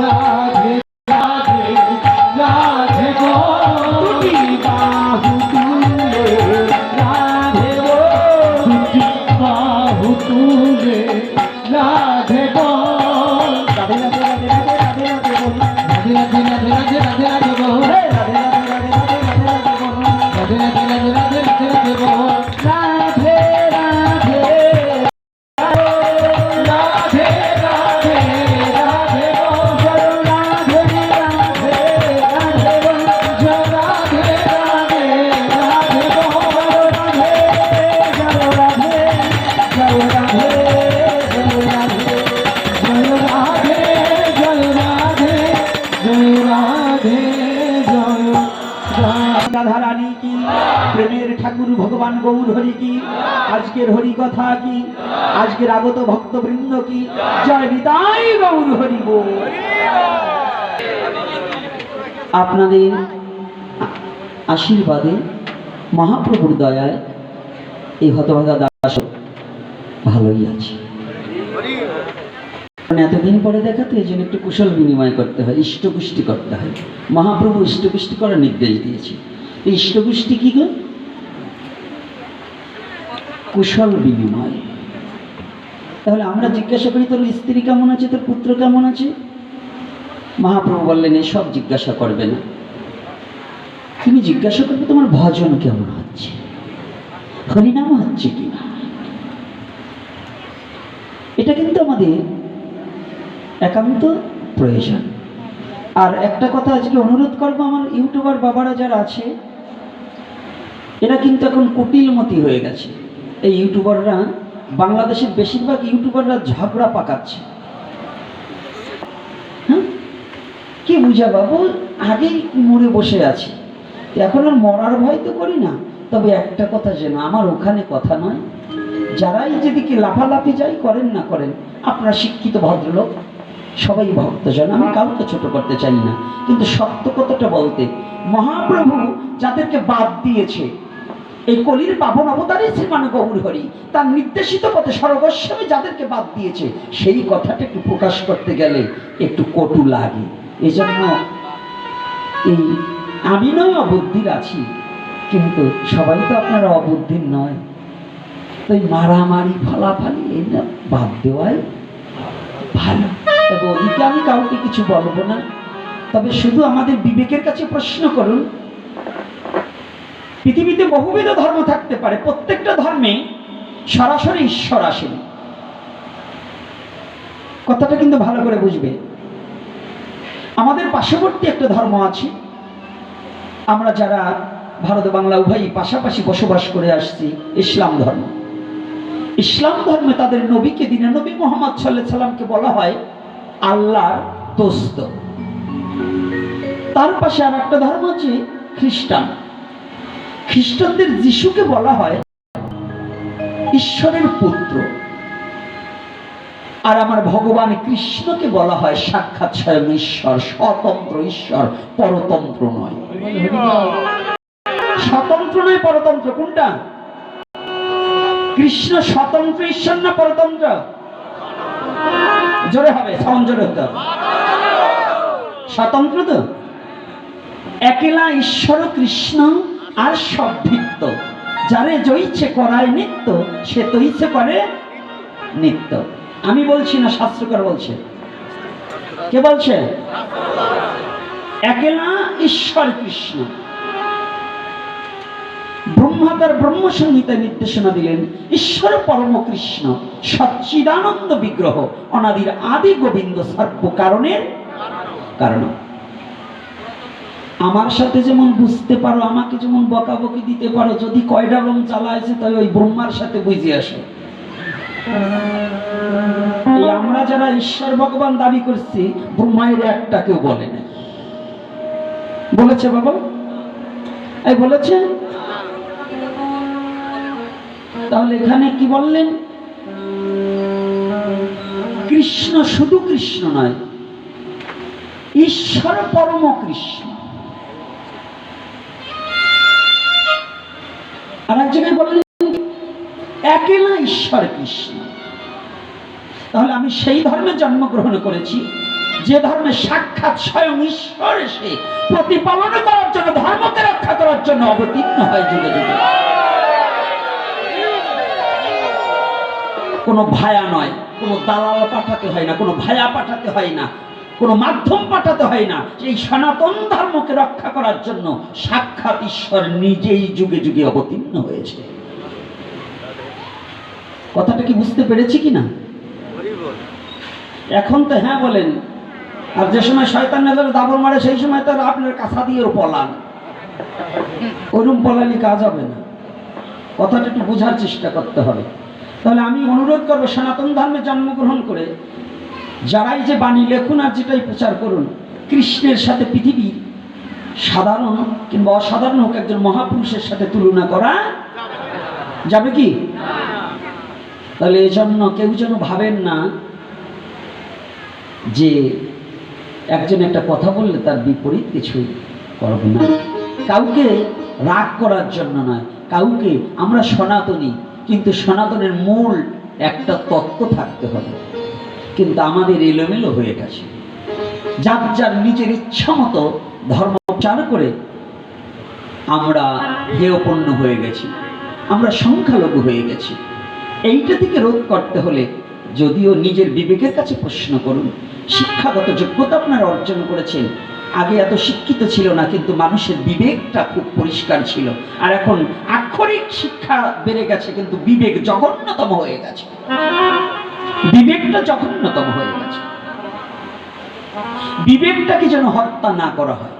রাধে রাধে রাধে বল দুটি বাহু তুলে রাধে বল দুটি বাহু তুলে রাধে বল রাধে রাধে রাধে রাধে রাধে রাধে বল রাধে রাধে রাধে রাধে রাধে রাধে বল রাধে রাধে রাধে রাধে রাধে রাধে বল রাধে রাধে রাধে রাধে রাধে রাধে বল রাধে রাধে রাধে রাধে রাধে বল জয় রাধে রাধে রাধে বল জয় রাধে রাধে রাধে বল জয় রাধে জয় রাধে জয় রাধে জয় রাধে জয় রাধে জয় রাধে জয় রাধা রানী কি প্রেমের ঠাকুর ভগবান গৌর হরি কি আজকের হরি কথা কি আজকের আগত ভক্তবৃন্দ কি জয় নিতাই গৌর হরি বল আপনাদের আশীর্বাদে মহাপ্রভুর দয়ায় এই হতভাগা দাস ভালোই আছে। কারণ এতদিন পরে দেখাতে এই জন্য একটু কুশল বিনিময় করতে হয়, ইষ্টপুষ্টি করতে হয়। মহাপ্রভু ইষ্টপুষ্টি করার নির্দেশ দিয়েছে। এই ইষ্টপুষ্টি কি গো? কুশল বিনিময়। তাহলে আমরা জিজ্ঞাসা করি তোর স্ত্রী কেমন আছে, তোর পুত্র কেমন আছে? মহাপ্রভু বললেন এসব জিজ্ঞাসা করবে না, তুমি জিজ্ঞাসা করবে তোমার ভজন কেমন হচ্ছে, হরিনাম হচ্ছে কি না। এটা কিন্তু আমাদের একান্ত প্রয়োজন। আর একটা কথা আজকে অনুরোধ করবো, আমার ইউটিউবার বাবারা যারা আছে এরা কিন্তু এখন কুটিলমতি হয়ে গেছে। এই ইউটিউবাররা, বাংলাদেশের বেশিরভাগ ইউটিউবাররা ঝগড়া পাকাচ্ছে। হ্যাঁ, কি বুঝা বাবু, আগেই মরে বসে আছি, এখন আর মরার ভয় তো করি না। তবে একটা কথা যেন আমার ওখানে কথা নয়, যারাই যেদিকে লাফালাফি যাই করেন না করেন, আপনারা শিক্ষিত ভদ্রলোক, সবাই ভক্তজন, আমি কাউকে ছোট করতে চাই না। কিন্তু সত্য কথাটা বলতে, মহাপ্রভু যাদেরকে বাদ দিয়েছে এই কলির পাবন অবতারে শ্রীমান গৌর হরি, তার নির্দেশিত পথে সর্বস্বমে যাদেরকে বাদ দিয়েছে, সেই কথাটা একটু প্রকাশ করতে গেলে একটু কটু লাগে। এজন্য এই আমি নয় অবুদ্ধির আছি, কিন্তু সবাই তো আপনারা অবুদ্ধির নয়। তো এই মারামারি ফালাফালি এই না বাদ দেওয়াই ভালো। তবে ওদিকে আমি কাউকে কিছু বলবো না। তবে শুধু আমাদের বিবেকের কাছে প্রশ্ন করুন, পৃথিবীতে বহুবিধ ধর্ম থাকতে পারে, প্রত্যেকটা ধর্মে সরাসরি ঈশ্বর আসেন। কথাটা কিন্তু ভালো করে বুঝবে। আমাদের পার্শ্ববর্তী একটা ধর্ম আছে, আমরা যারা ভারত বাংলা উভয়ই পাশাপাশি বসবাস করে আসছি, ইসলাম ধর্ম। ইসলাম ধর্মে তাদের নবীকে, দিনে নবী মুহাম্মদ সাল্লাল্লাহু আলাইহি সাল্লামকে বলা হয় আল্লাহর দোস্ত। তার পাশে আর একটা ধর্ম আছে খ্রিস্টান। খ্রিস্টানদের যিশুকে বলা হয় ঈশ্বরের পুত্র, আর আমার ভগবান কৃষ্ণকে বলা হয় সাক্ষাৎ স্বয়ং ঈশ্বর, স্বতন্ত্র ঈশ্বর, পরতন্ত্র নয়। স্বতন্ত্র নয় পরতন্ত্র, কোনটা? কৃষ্ণ স্বতন্ত্র ঈশ্বর না পরতন্ত্র? জোরে হবে, সাউন্ড জোরে হতে হবে। স্বতন্ত্র তো, একলা ঈশ্বর কৃষ্ণ আর সব ভিত্ত। যারে জইছে করায় নিত্য, সে তো ইচ্ছে করে নিত্য। আমি বলছি না, শাস্ত্রকার বলছে। কে বলছে? একলা ঈশ্বর কৃষ্ণ। ব্রহ্মা তার ব্রহ্ম সংহিতায় নির্দেশনা দিলেন, ঈশ্বর পরম কৃষ্ণ সচ্চিদানন্দ বিগ্রহ, অনাদির আদি গোবিন্দ সর্ব কারণের কারণ। আমার সাথে যেমন বুঝতে পারো, আমাকে যেমন বকাবকি দিতে পারো, যদি কয়টা রং চালাইছে তাই ওই ব্রহ্মার সাথে বুঝে আসে। আমরা যারা ঈশ্বর ভগবান দাবি করছি, ব্রহ্মায়ের একটা কেউ বলে না। বলেছে বাবা? এই বলেছে? তাহলে এখানে কি বললেন? কৃষ্ণ শুধু কৃষ্ণ নয়, ঈশ্বর পরম কৃষ্ণ। আর এক জায়গায় বললেন একলা ঈশ্বর কৃষ্ণ। তাহলে আমি সেই ধর্মে জন্মগ্রহণ করেছি যে ধর্মে সাক্ষাৎ স্বয়ং ঈশ্বর এসে প্রতিপালন করার জন্য, ধর্মকে রক্ষা করার জন্য অবতীর্ণ হয় যুগে যুগে। কোনো ভায়া নয়, কোনো দালাল পাঠাতে হয় না, কোনো ভায়া পাঠাতে হয় না, কোনো মাধ্যম পাঠাতে হয় না। এই সনাতন ধর্মকে রক্ষা করার জন্য সাক্ষাৎ ঈশ্বর নিজেই যুগে যুগে অবতীর্ণ হয়েছে। কথাটা কি বুঝতে পেরেছি কিনা? এখন তো হ্যাঁ বলেন, আর যে সময় শয়তান নেজার দাবর মারে সেই সময় তো আপনার কাছা দিয়ে পলান। ওরকম পলালি কাজ হবে না। কথাটা একটু বোঝার চেষ্টা করতে হবে। তাহলে আমি অনুরোধ করবো, সনাতন ধর্মে জন্মগ্রহণ করে যারাই যে বাণী লেখুন আর যেটাই প্রচার করুন, কৃষ্ণের সাথে পৃথিবীর সাধারণ কিংবা অসাধারণ হোক একজন মহাপুরুষের সাথে তুলনা করা যাবে কি? তাহলে এই জন্য কেউ যেন ভাবেন না যে একজন একটা কথা বললে তার বিপরীত কিছু করব না। কাউকে রাগ করার জন্য নয়, কাউকে, আমরা সনাতনী, কিন্তু সনাতনের মূল একটা তত্ত্ব থাকতে হবে। কিন্তু আমাদের এলোমেলো হয়ে গেছে, যার যার নিজের ইচ্ছা মতো ধর্ম প্রচার করে আমরা হেয়পূর্ণ হয়ে গেছি, আমরা সংখ্যালঘু হয়ে গেছি। এইটা থেকে রোধ করতে হলে যদিও নিজের বিবেকের কাছে প্রশ্ন করুন, শিক্ষাগত যোগ্যতা আপনারা অর্জন করেছেন, আগে এত শিক্ষিত ছিল না, কিন্তু মানুষের বিবেকটা খুব পরিষ্কার ছিল। আর এখন আক্ষরিক শিক্ষা বেড়ে গেছে, কিন্তু বিবেক জঘন্যতম হয়ে গেছে। বিবেকটা জঘন্যতম হয়ে গেছে। বিবেকটাকে যেন হত্যা না করা হয়।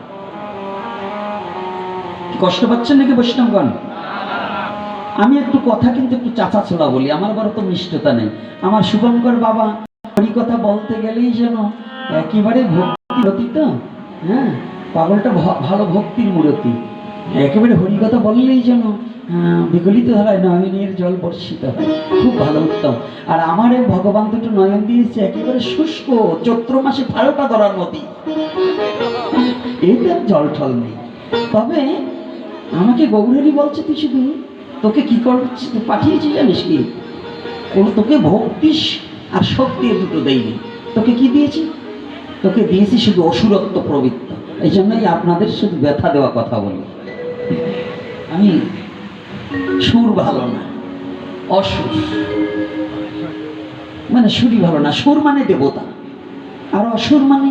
কষ্ট পাচ্ছেন নাকি বৈষ্ণবগণ? আমি একটু কথা কিন্তু একটু চাচা ছোলা বলি, আমার বড় তো মিষ্টতা নেই। আমার শুভঙ্কর বাবা হরি কথা বলতে গেলেই যেন একেবারে ভক্তিরতি, তো হ্যাঁ, পাগলটা ভালো ভক্তির মূরতি, একেবারে হরি কথা বললেই যেন বিগলিত ধারায় নয়নের জল বর্ষিত হয়, খুব ভালো, উত্তম। আর আমার এই ভগবান দুটো নয়ন দিয়েছে একেবারে শুষ্ক, চৈত্র মাসে ফাড়োটা ধরার মতি, এতে জল ঠল নেই। তবে আমাকে গৌরহরি বলছে, তুই শুধু তোকে কি করছি পাঠিয়েছি জানিস কি? তোকে ভক্তি আর শক্তি দুটো দেয়নি, তোকে কি দিয়েছি? তোকে দিয়েছি শুধু অসুরত্ব প্রবৃত্ত। এই জন্যই আপনাদের শুধু ব্যথা দেওয়া কথা বলি। আমি সুর ভালো না, অসুর মানে সুরই ভালো না। সুর মানে দেবতা, আর অসুর মানে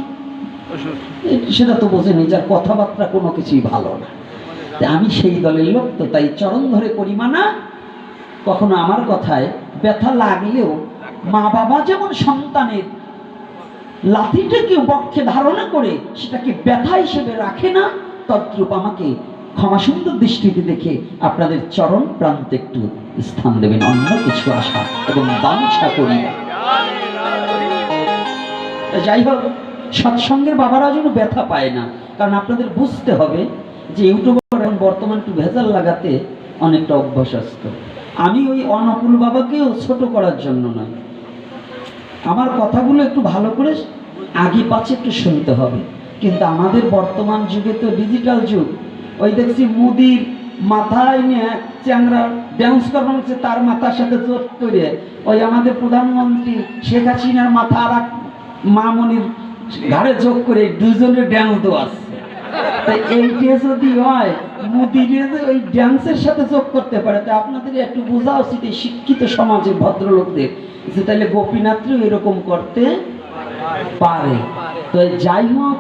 সেটা তো বোঝেনি, যার কথাবার্তা কোনো কিছুই ভালো না। আমি সেই দলের লোক, তো তাই চরণ ধরে করি মানা। কখনো আমার কথায় ব্যথা লাগলেও মা বাবা যেমন সন্তানের লাঠিটা কেউ বক্ষে ধারণা করে সেটাকে ব্যথা হিসেবে রাখে না, তদ্রূপ আমাকে ক্ষমা সুন্দর দৃষ্টিতে দেখে আপনাদের চরণ প্রান্তে একটু স্থান দেবেন, অন্য কিছু আশা এবং বাঞ্ছা করি। যাই হোক, সৎসঙ্গের বাবারা যেন ব্যথা পায় না, কারণ আপনাদের বুঝতে হবে যে ইউটিউবার এখন বর্তমান একটু ভেজাল লাগাতে অনেকটা অভ্যাসস্থ। আমি ওই অনকুল বাবাকেও ছোট করার জন্য নয়, আমার কথাগুলো একটু ভালো করে আগে পাছে একটু শুনতে হবে। কিন্তু আমাদের বর্তমান যুগে তো ডিজিটাল যুগ, ওই দেখছি মুদির মাথায় নিয়ে চ্যাংরা ড্যান্স করবেন হচ্ছে, তার মাথার সাথে চোট করে ওই আমাদের প্রধানমন্ত্রী শেখ হাসিনার মাথা আর এক মামনির ঘাড়ে যোগ করে দুজনের ড্যান্স দেওয়া আছে। তাই এইটা যদি হয়, মুদিরে ওই ড্যান্সের সাথে যোগ করতে পারে, তাই আপনাদের একটু বোঝা উচিত এই শিক্ষিত সমাজে ভদ্রলোকদের যে তাহলে গোপীনাথও এরকম করতে পারে। তো যাই হোক,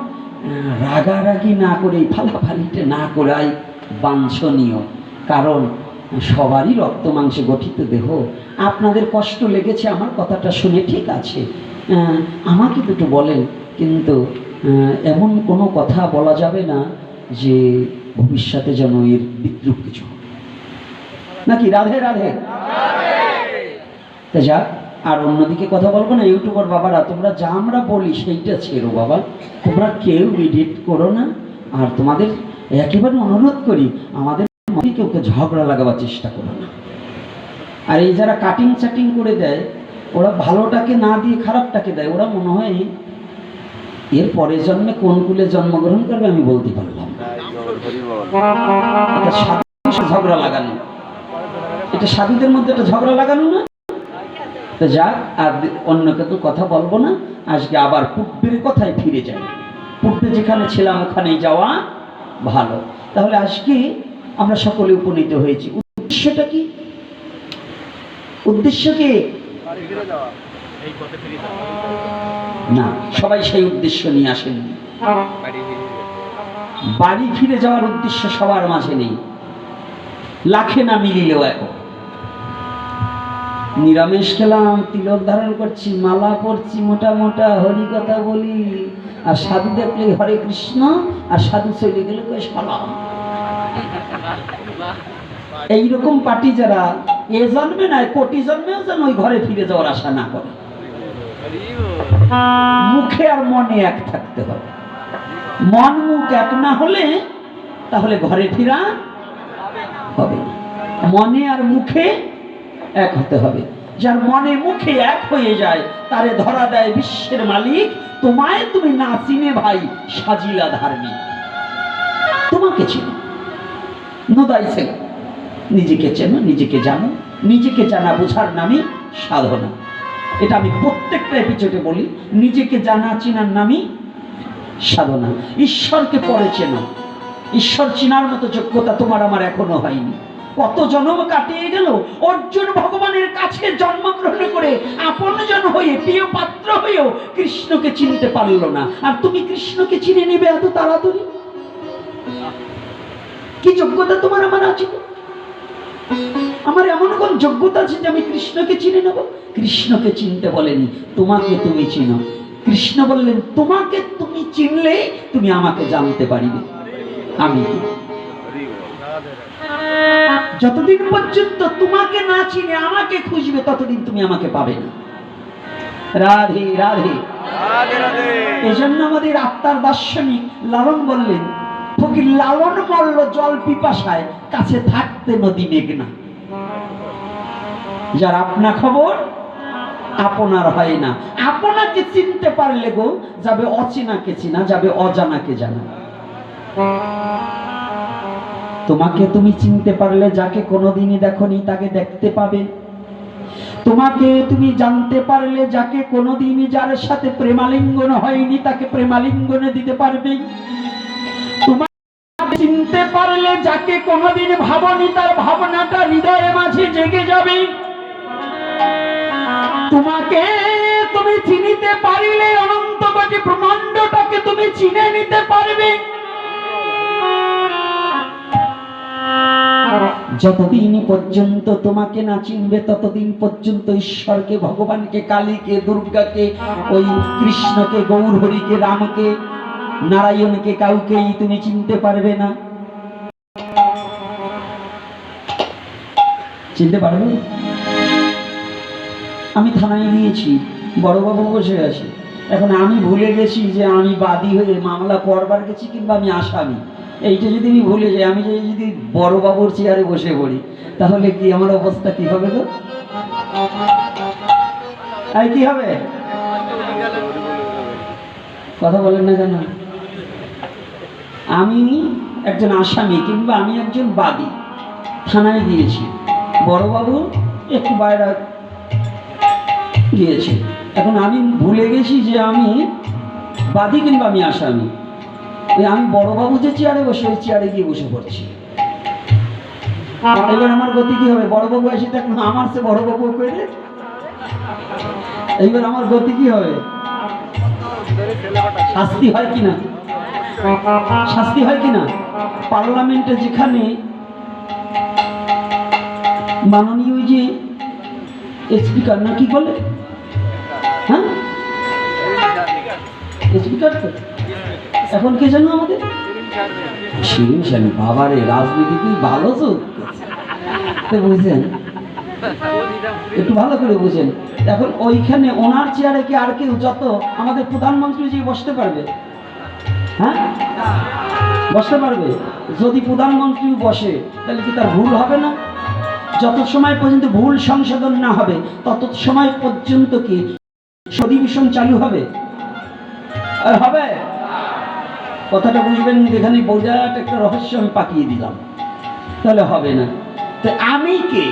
রাগারাগি না করে ফালাফালিতে না করাই বাঞ্ছনীয়, কারণ সবারই রক্ত মাংসে গঠিত দেহ। আপনাদের কষ্ট লেগেছে আমার কথাটা শুনে, ঠিক আছে, আমাকে দুটো বলেন, কিন্তু এমন কোনো কথা বলা যাবে না যে ভবিষ্যতে যেন এর বিদ্রুপ কিছু নাকি। রাধে রাধে। তা যাক, আর অন্যদিকে কথা বলবো না। ইউটিউবার বাবারা, তোমরা যা আমরা বলি সেইটা ছেড়ো বাবা, তোমরা কেউ এডিট করো না। আর তোমাদের একেবারে অনুরোধ করি, আমাদের মধ্যে কেউ ঝগড়া লাগাবার চেষ্টা করো না। আর এই যারা কাটিং চাটিং করে দেয়, ওরা ভালোটাকে না দিয়ে খারাপটাকে দেয়, ওরা মনে হয় এর পরের জন্মে কোন কুলে জন্মগ্রহণ করবে আমি বলতে পারলাম। এটা ঝগড়া লাগানো, এটা সাধুদের মধ্যে একটা ঝগড়া লাগানো না। তো যাক, আর অন্য কেউ কথা বলবো না। আজকে আবার পূর্বের কথায় ফিরে যাই। পূর্বে যেখানে ছিলাম ওখানেই যাওয়া ভালো। তাহলে আজকে আমরা সকলে উপনীত হয়েছি। উদ্দেশ্যটা কি? উদ্দেশ্য কি? না, সবাই সেই উদ্দেশ্য নিয়ে আসেন। বাড়ি ফিরে যাওয়ার উদ্দেশ্য সবার মাঝে নেই, লাখে না মিলিলেও এখন। নিরামিষ খেলাম, তিলক ধারণ করছি, মালা পরছি, মোটা মোটা হরি কথা বলি, আর সাধু দেখলে হরে কৃষ্ণ, আর সাধু চলে গেলে সালাম। এইরকম পার্টি যারা এ জন্মে নয় কোটি জন্মেও যেন ওই ঘরে ফিরে যাওয়ার আশা না করে। মুখে আর মনে এক থাকতে হবে। মন মুখ এক না হলে তাহলে ঘরে ফিরা হবে না। মনে আর মুখে এক হতে হবে। যার মনে মুখে এক হয়ে যায় তারে ধরা দেয় বিশ্বের মালিক। তোমায় তুমি না চিনে ভাই সাজিলা ধার্মিক। তোমাকে চিনো, নোদাই ছিল। নিজেকে চেনো, নিজেকে জানো, নিজেকে জানা বোঝার নামই সাধনা। এটা আমি প্রত্যেকটা এপিসোডে বলি, নিজেকে জানা চেনার নামই সাধনা। ঈশ্বরকে পরে চেনো। ঈশ্বর চেনার মতো যোগ্যতা তোমার আমার এখনো হয়নি। কত জন্ম কাটিয়ে গেল, অর্জুন ভগবানের কাছে জন্মগ্রহণ করে আপনজন হয়ে প্রিয় পাত্র হয়েও কৃষ্ণকে চিনতে পারলো না। আর তুমি কৃষ্ণকে চিনে নেবে এত তাড়াতাড়ি? কি যোগ্যতা তোমার আমার আছে? আমার এমন কোন যোগ্যতা আছে যে আমি কৃষ্ণকে চিনে নেব? কৃষ্ণকে চিনতে বলেনি, তোমাকে তুমি চিনো। কৃষ্ণ বললেন, তোমাকে তুমি চিনলে তুমি আমাকে জানতে পারিবে আমি কি। যতদিন পর্যন্ত তোমাকে না চিনে আমাকে খুঁজবে ততদিন তুমি আমাকে পাবে না। রাধে রাধে। এজন্য আমাদের আত্মার দার্শনিক লালন বললেন, ফকির লালন মল্ল জল পিপাসায়, কাছে থাকতে নদী মেঘনা। যার আপনা খবর আপনার হয় না। আপনাকে চিনতে পারলে গো যাবে অচেনাকে চিনা, যাবে অজানাকে জানা। তোমাকে তুমি চিনতে পারলে যাকে কোনোদিনই দেখোনি তাকে দেখতে পাবে। তোমাকে তুমি জানতে পারলে যাকে কোনোদিনই যার সাথে প্রেমালিঙ্গন হয়নি তাকে প্রেমালিঙ্গনে দিতে পারবে। তোমাকে চিনতে পারলে যাকে কোনোদিন ভাবনি তার ভাবনাটা হৃদয়ের মাঝে জেগে যাবে। তোমাকে তুমি চিনিতে পারিলে অনন্ত কোটি ব্রহ্মাণ্ডটাকে তুমি চিনে নিতে পারবে। যতদিন পর্যন্ত তোমাকে না চিনবে ততদিন পর্যন্ত ঈশ্বরকে, ভগবানকে, কালীকে, দুর্গাকে, ওই কৃষ্ণকে, গৌরহরিকে, রামকে, নারায়ণকে কাউকেই তুমি চিনতে পারবে না। চিনতে পারবে? আমি থানায় গিয়েছি, বড়বাবু বসে আছে, এখন আমি ভুলে গেছি যে আমি বাদী হয়ে মামলা করবার গেছি কিংবা আমি আসামি। এইটা যদি আমি ভুলে যাই, আমি যদি বড়বাবুর চেয়ারে বসে পড়ি, তাহলে কি আমার অবস্থা কি হবে গো? আর কি হবে? কথা বলেন না কেন? আমি একজন আসামি কিংবা আমি একজন বাদী, থানায় গিয়েছি, বড়বাবু একটু বাইরে গিয়েছে, এখন আমি ভুলে গেছি যে আমি বাদী কিংবা আমি আসামি। আমি বড়বাবু যে চেয়ারে বসে, ওই চেয়ারে গিয়ে বসে পড়ছি। এবার আমার গতি কি হবে? বড়বাবু এসে দেখুন আমার সে বড়বাবু করে, এইবার আমার গতি কি হবে? শাস্তি হয় কিনা? শাস্তি হয় কিনা? পার্লামেন্টে যেখানে মাননীয় যে স্পিকার না কি বলে, হ্যাঁ স্পিকার তো এখন কে জানো আমাদের শিরিন, বাবারে রাজনীতি কি ভালো তো বুঝছেন, একটু ভালো করে বুঝেন। এখন ওইখানে ওনার চেয়ারে কি আর কেউ যত আমাদের প্রধানমন্ত্রী যে বসতে পারবে? হ্যাঁ বসতে পারবে? যদি প্রধানমন্ত্রী বসে তাহলে কি তার ভুল হবে না? যত সময় পর্যন্ত ভুল সংশোধন না হবে তত সময় পর্যন্ত কি অধিবেশন চালু হবে? হবে? কথাটা বুঝবেন, এখানে বোঝাট একটা রহস্য আমি পাকিয়ে দিলাম, তাহলে হবে না। তো আমি কে?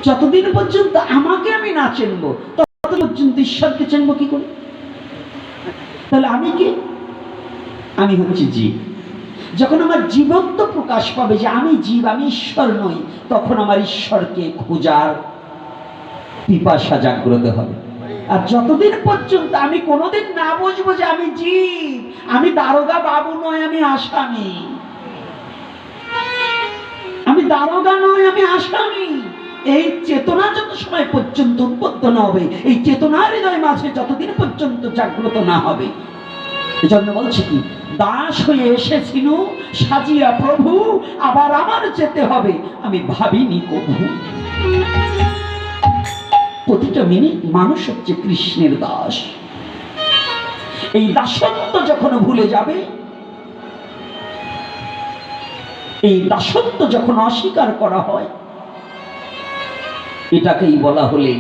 যতদিন পর্যন্ত আমাকে আমি না চিনবো ততদিন পর্যন্ত ঈশ্বরকে চিনবো কি করে? তাহলে আমি কে? আমি হচ্ছি জীব। যখন আমার জীবত্ব প্রকাশ পাবে যে আমি জীব, আমি ঈশ্বর নই, তখন আমার ঈশ্বরকে খোঁজার পিপাসা জাগ্রত হবে। আর যতদিন পর্যন্ত আমি কোনোদিন না বুঝবো যে আমি জীব, আমি দারোগা বাবু নয়, আমি আসামি, আমি দারোগা নয়, আমি আসামি, এই চেতনা যত সময় পর্যন্ত উদ্বুদ্ধ না হবে, এই চেতনার হৃদয় মাঝে যতদিন পর্যন্ত জাগ্রত না হবে, এজন্য বলছি কি, দাস হয়ে এসেছিল সাজিয়া প্রভু, আবার আমার যেতে হবে, আমি ভাবিনি কভু। প্রতিটা মিনিট মানুষ হচ্ছে কৃষ্ণের দাস। এই দাসত্ব যখন ভুলে যাবে, এই দাসত্ব যখন অস্বীকার করা হয়, এটাকেই বলা হলে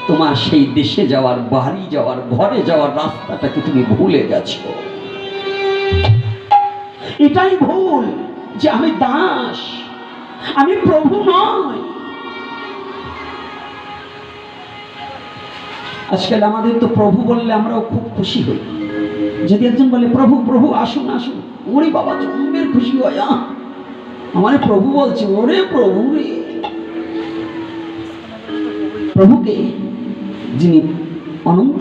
তোমার সেই দেশে যাওয়ার, বাড়ি যাওয়ার, ঘরে যাওয়ার রাস্তাটাকে তুমি ভুলে গেছো। এটাই ভুল যে আমি দাস, আমি প্রভু নয়। আজকাল আমাদের তো প্রভু বললে আমরাও খুব খুশি হই। যদি একজন বলে প্রভু প্রভু আসুন আসুন, ওরে বাবা জম্বের খুশি হয়, আমার প্রভু বলছে, ওরে প্রভু রে। প্রভুকে যিনি অনন্ত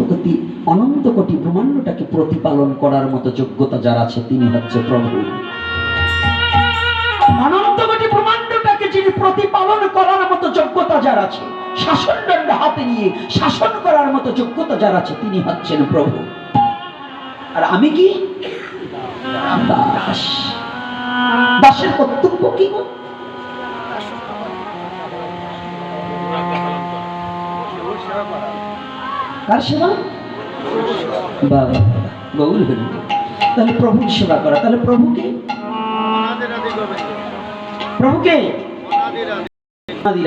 কোটি ব্রহ্মাণ্ডটাকে প্রতিপালন করার মতো যোগ্যতা যার আছে, তিনি হচ্ছে প্রভু। অনন্ত কোটি ব্রহ্মাণ্ডটাকে যিনি প্রতিপালন করার মতো যোগ্যতা যার আছে, শাসনদণ্ড হাতে নিয়ে শাসন করার মতো যোগ্যতা যার আছে, তিনি হচ্ছেন প্রভু। আর আমি কি? দাস। দাসের কর্তব্য কি? কার সেবা? বাবা গৌর হরি। তাহলে প্রভুর সেবা করা, তাহলে প্রভুকে প্রভুকে আদি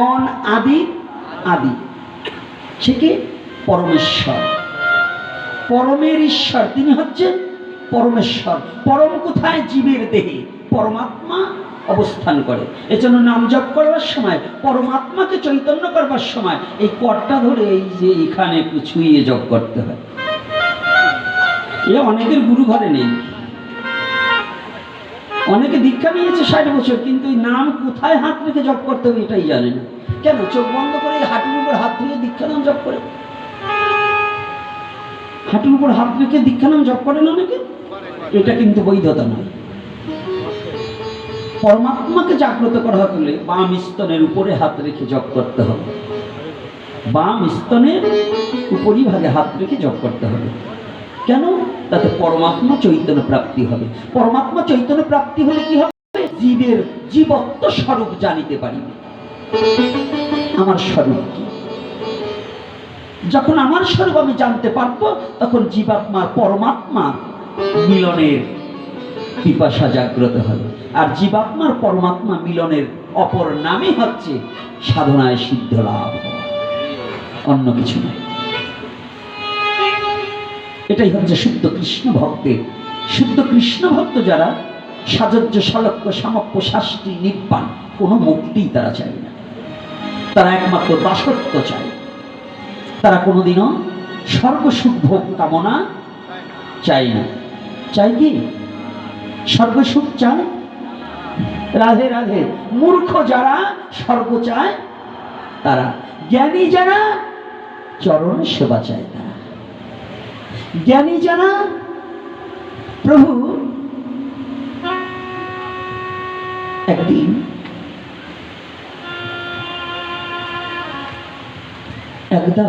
অন আদি আদি, সে কে? পরমেশ্বর, পরমের ঈশ্বর, তিনি হচ্ছেন পরমেশ্বর। পরম কোথায়? জীবের দেহে পরমাত্মা অবস্থান করে। এজন্য নাম জপ করবার সময়, পরমাত্মাকে চৈতন্য করবার সময় এই করটা ধরে এই যে এখানে একটু ছুঁয়ে জপ করতে হয়। এটা অনেকের গুরু ঘরে নেই। অনেকে দীক্ষা নিয়েছে 60 বছর, কিন্তু এই নাম কোথায় হাত রেখে জপ করতে হবে এটাই জানে না। কেন? চোখ বন্ধ করে হাঁটুর উপর হাত রেখে দীক্ষা নাম জপ করে। হাঁটুর উপর হাত রেখে দীক্ষা নাম জপ করে না অনেকে, এটা কিন্তু বৈধতা নয়। পরমাত্মাকে জাগ্রত করা হলে বাম স্তনের উপরে হাত রেখে জপ করতে হবে, বাম স্তনের উপরিভাগে হাত রেখে জপ করতে হবে। কেন? তাতে পরমাত্মা চৈতন্য প্রাপ্তি হবে। পরমাত্মা চৈতন্য প্রাপ্তি হলে কি হবে? জীবের জীবত্ব স্বরূপ জানিতে পারিবে। আমার স্বরূপ কি? যখন আমার স্বরূপ আমি জানতে পারবো, তখন জীবাত্মার পরমাত্মা মিলনের পিপাসা জাগ্রত হবে। আর জীবাত্মার পরমাত্মা মিলনের অপর নামই হচ্ছে সাধনায় সিদ্ধ লাভ, অন্য কিছু নয়। এটাই হচ্ছে শুদ্ধ কৃষ্ণ ভক্তের। শুদ্ধ কৃষ্ণ ভক্ত যারা, সাজজ্য সালক্য সামপ্য শাস্তি নিব্বাণ, কোনো মুক্তিই তারা চায় না। তারা একমাত্র দাসত্ব চায়। তারা কোনোদিনও স্বর্গসুখ ভোগ কামনা চায় না। চাই কি? স্বর্গসুখ চায়? রাধে রাধে। মূর্খ যারা স্বর্গ চায় তারা, জ্ঞানী যারা চরণ সেবা চায় তারা। জ্ঞানী যারা প্রভু একদিন একদা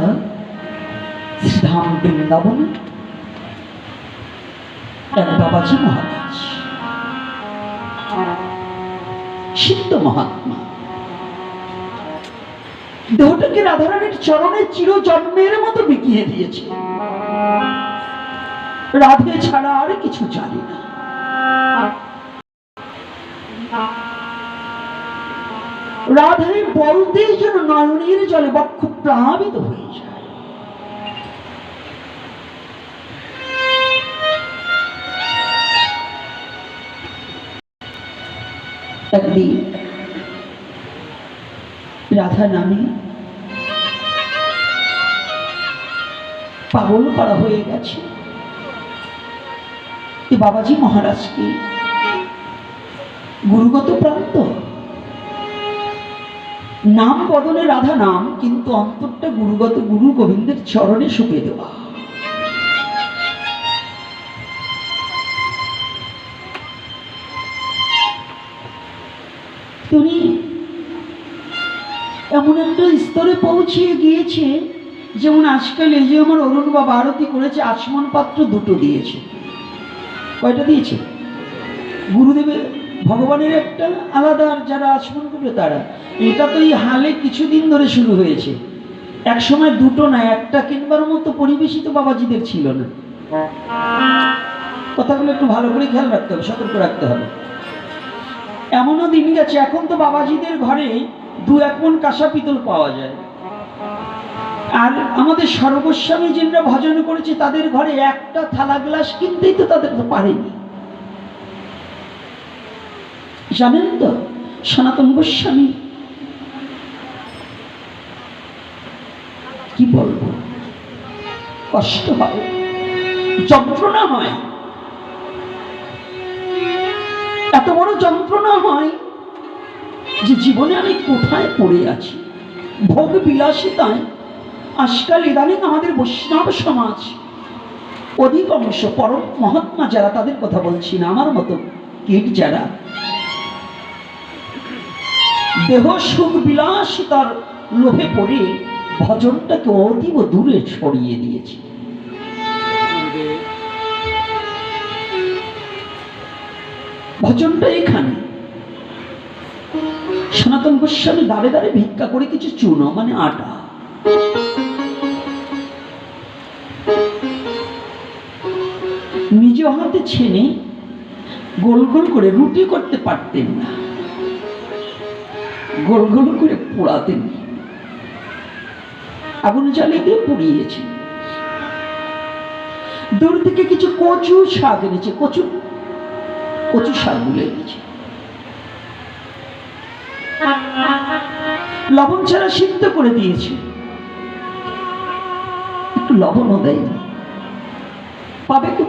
শ্রীধাম বৃন্দাবন এক বাবাজি মহারাজ, সিদ্ধ মহাত্মা, দেহটাকে রাধারানীর চরণে চির জন্মের মতো বিকিয়ে দিয়েছে। রাধে ছাড়া আর কিছু জানে না। রাধারে বলতেই যেন নয়নের জলে বক্ষ প্লাবিত হয়ে যায়। একদিন রাধা নামে পাগল পাড়া হয়ে গেছে। বাবাজি মহারাজকে গুরুগত প্রান্ত, নাম বদলে রাধা নাম, কিন্তু অন্তরটা গুরুগত, গুরু গোবিন্দের চরণে শুকিয়ে দেওয়া। তিনি এমন একটা স্তরে পৌঁছিয়ে গিয়েছে, যেমন আজকাল এই যে আমার অরুণ বাবা আরতি করেছে, আচমন পাত্র দুটো দিয়েছে। কয়টা দিয়েছে? গুরুদেবের ভগবানের একটা আলাদা, আর যারা আচমন করবে তারা। এটা তো এই হালে কিছুদিন ধরে শুরু হয়েছে। এক সময় দুটো না, একটা কিনবার মতো পরিবেশিত বাবাজিদের ছিল না। কথাগুলো একটু ভালো করে খেয়াল রাখতে হবে, সতর্ক রাখতে হবে। এমনও দিন গেছে, এখন তো বাবাজিদের ঘরে 2-1 মণ কাঁসা পিতল পাওয়া যায়। আর আমাদের সর্বস্বামী যিনরা ভজন করেছে, তাদের ঘরে একটা থালা গ্লাস কিনতেই তো তাদের তো পারেনি। জানেন তো সনাতন গোস্বামী, কি বলবো, কষ্ট হয়, যন্ত্রণা হয়, এত বড় যন্ত্রণা হয় যে জীবনে আমি কোথায় পড়ে আছি। ভোগ বিলাসিতায় আজকাল ইদানিং আমাদের বৈষ্ণব সমাজ অধিকাংশ, পরম মহাত্মা যারা, তাদের কথা বলছি না, আমার মতো কীট যারা, দেহ সুখ বিলাসিতার লোভে পড়ে ভজনটাকে অতীব দূরে ছড়িয়ে দিয়েছে। ভজনটা এখানে। সনাতন গোস্বামী দাঁড়ে দাঁড়ে ভিক্ষা করে কিছু চুনো, মানে আটা, নিজ হাতে ছেনে গোল গোল করে, রুটি করতে পারতেন না, গোল গোল করে পোড়াতেন, আগুন জ্বালিয়ে দিয়ে পুড়িয়েছে। দূর থেকে কিছু কচু শাক এনেছে, কচু শাক গুলো এনেছে, লবণ ছাড়া সিদ্ধ করে দিয়েছে, একটু লবণও দেয়নি। পাবে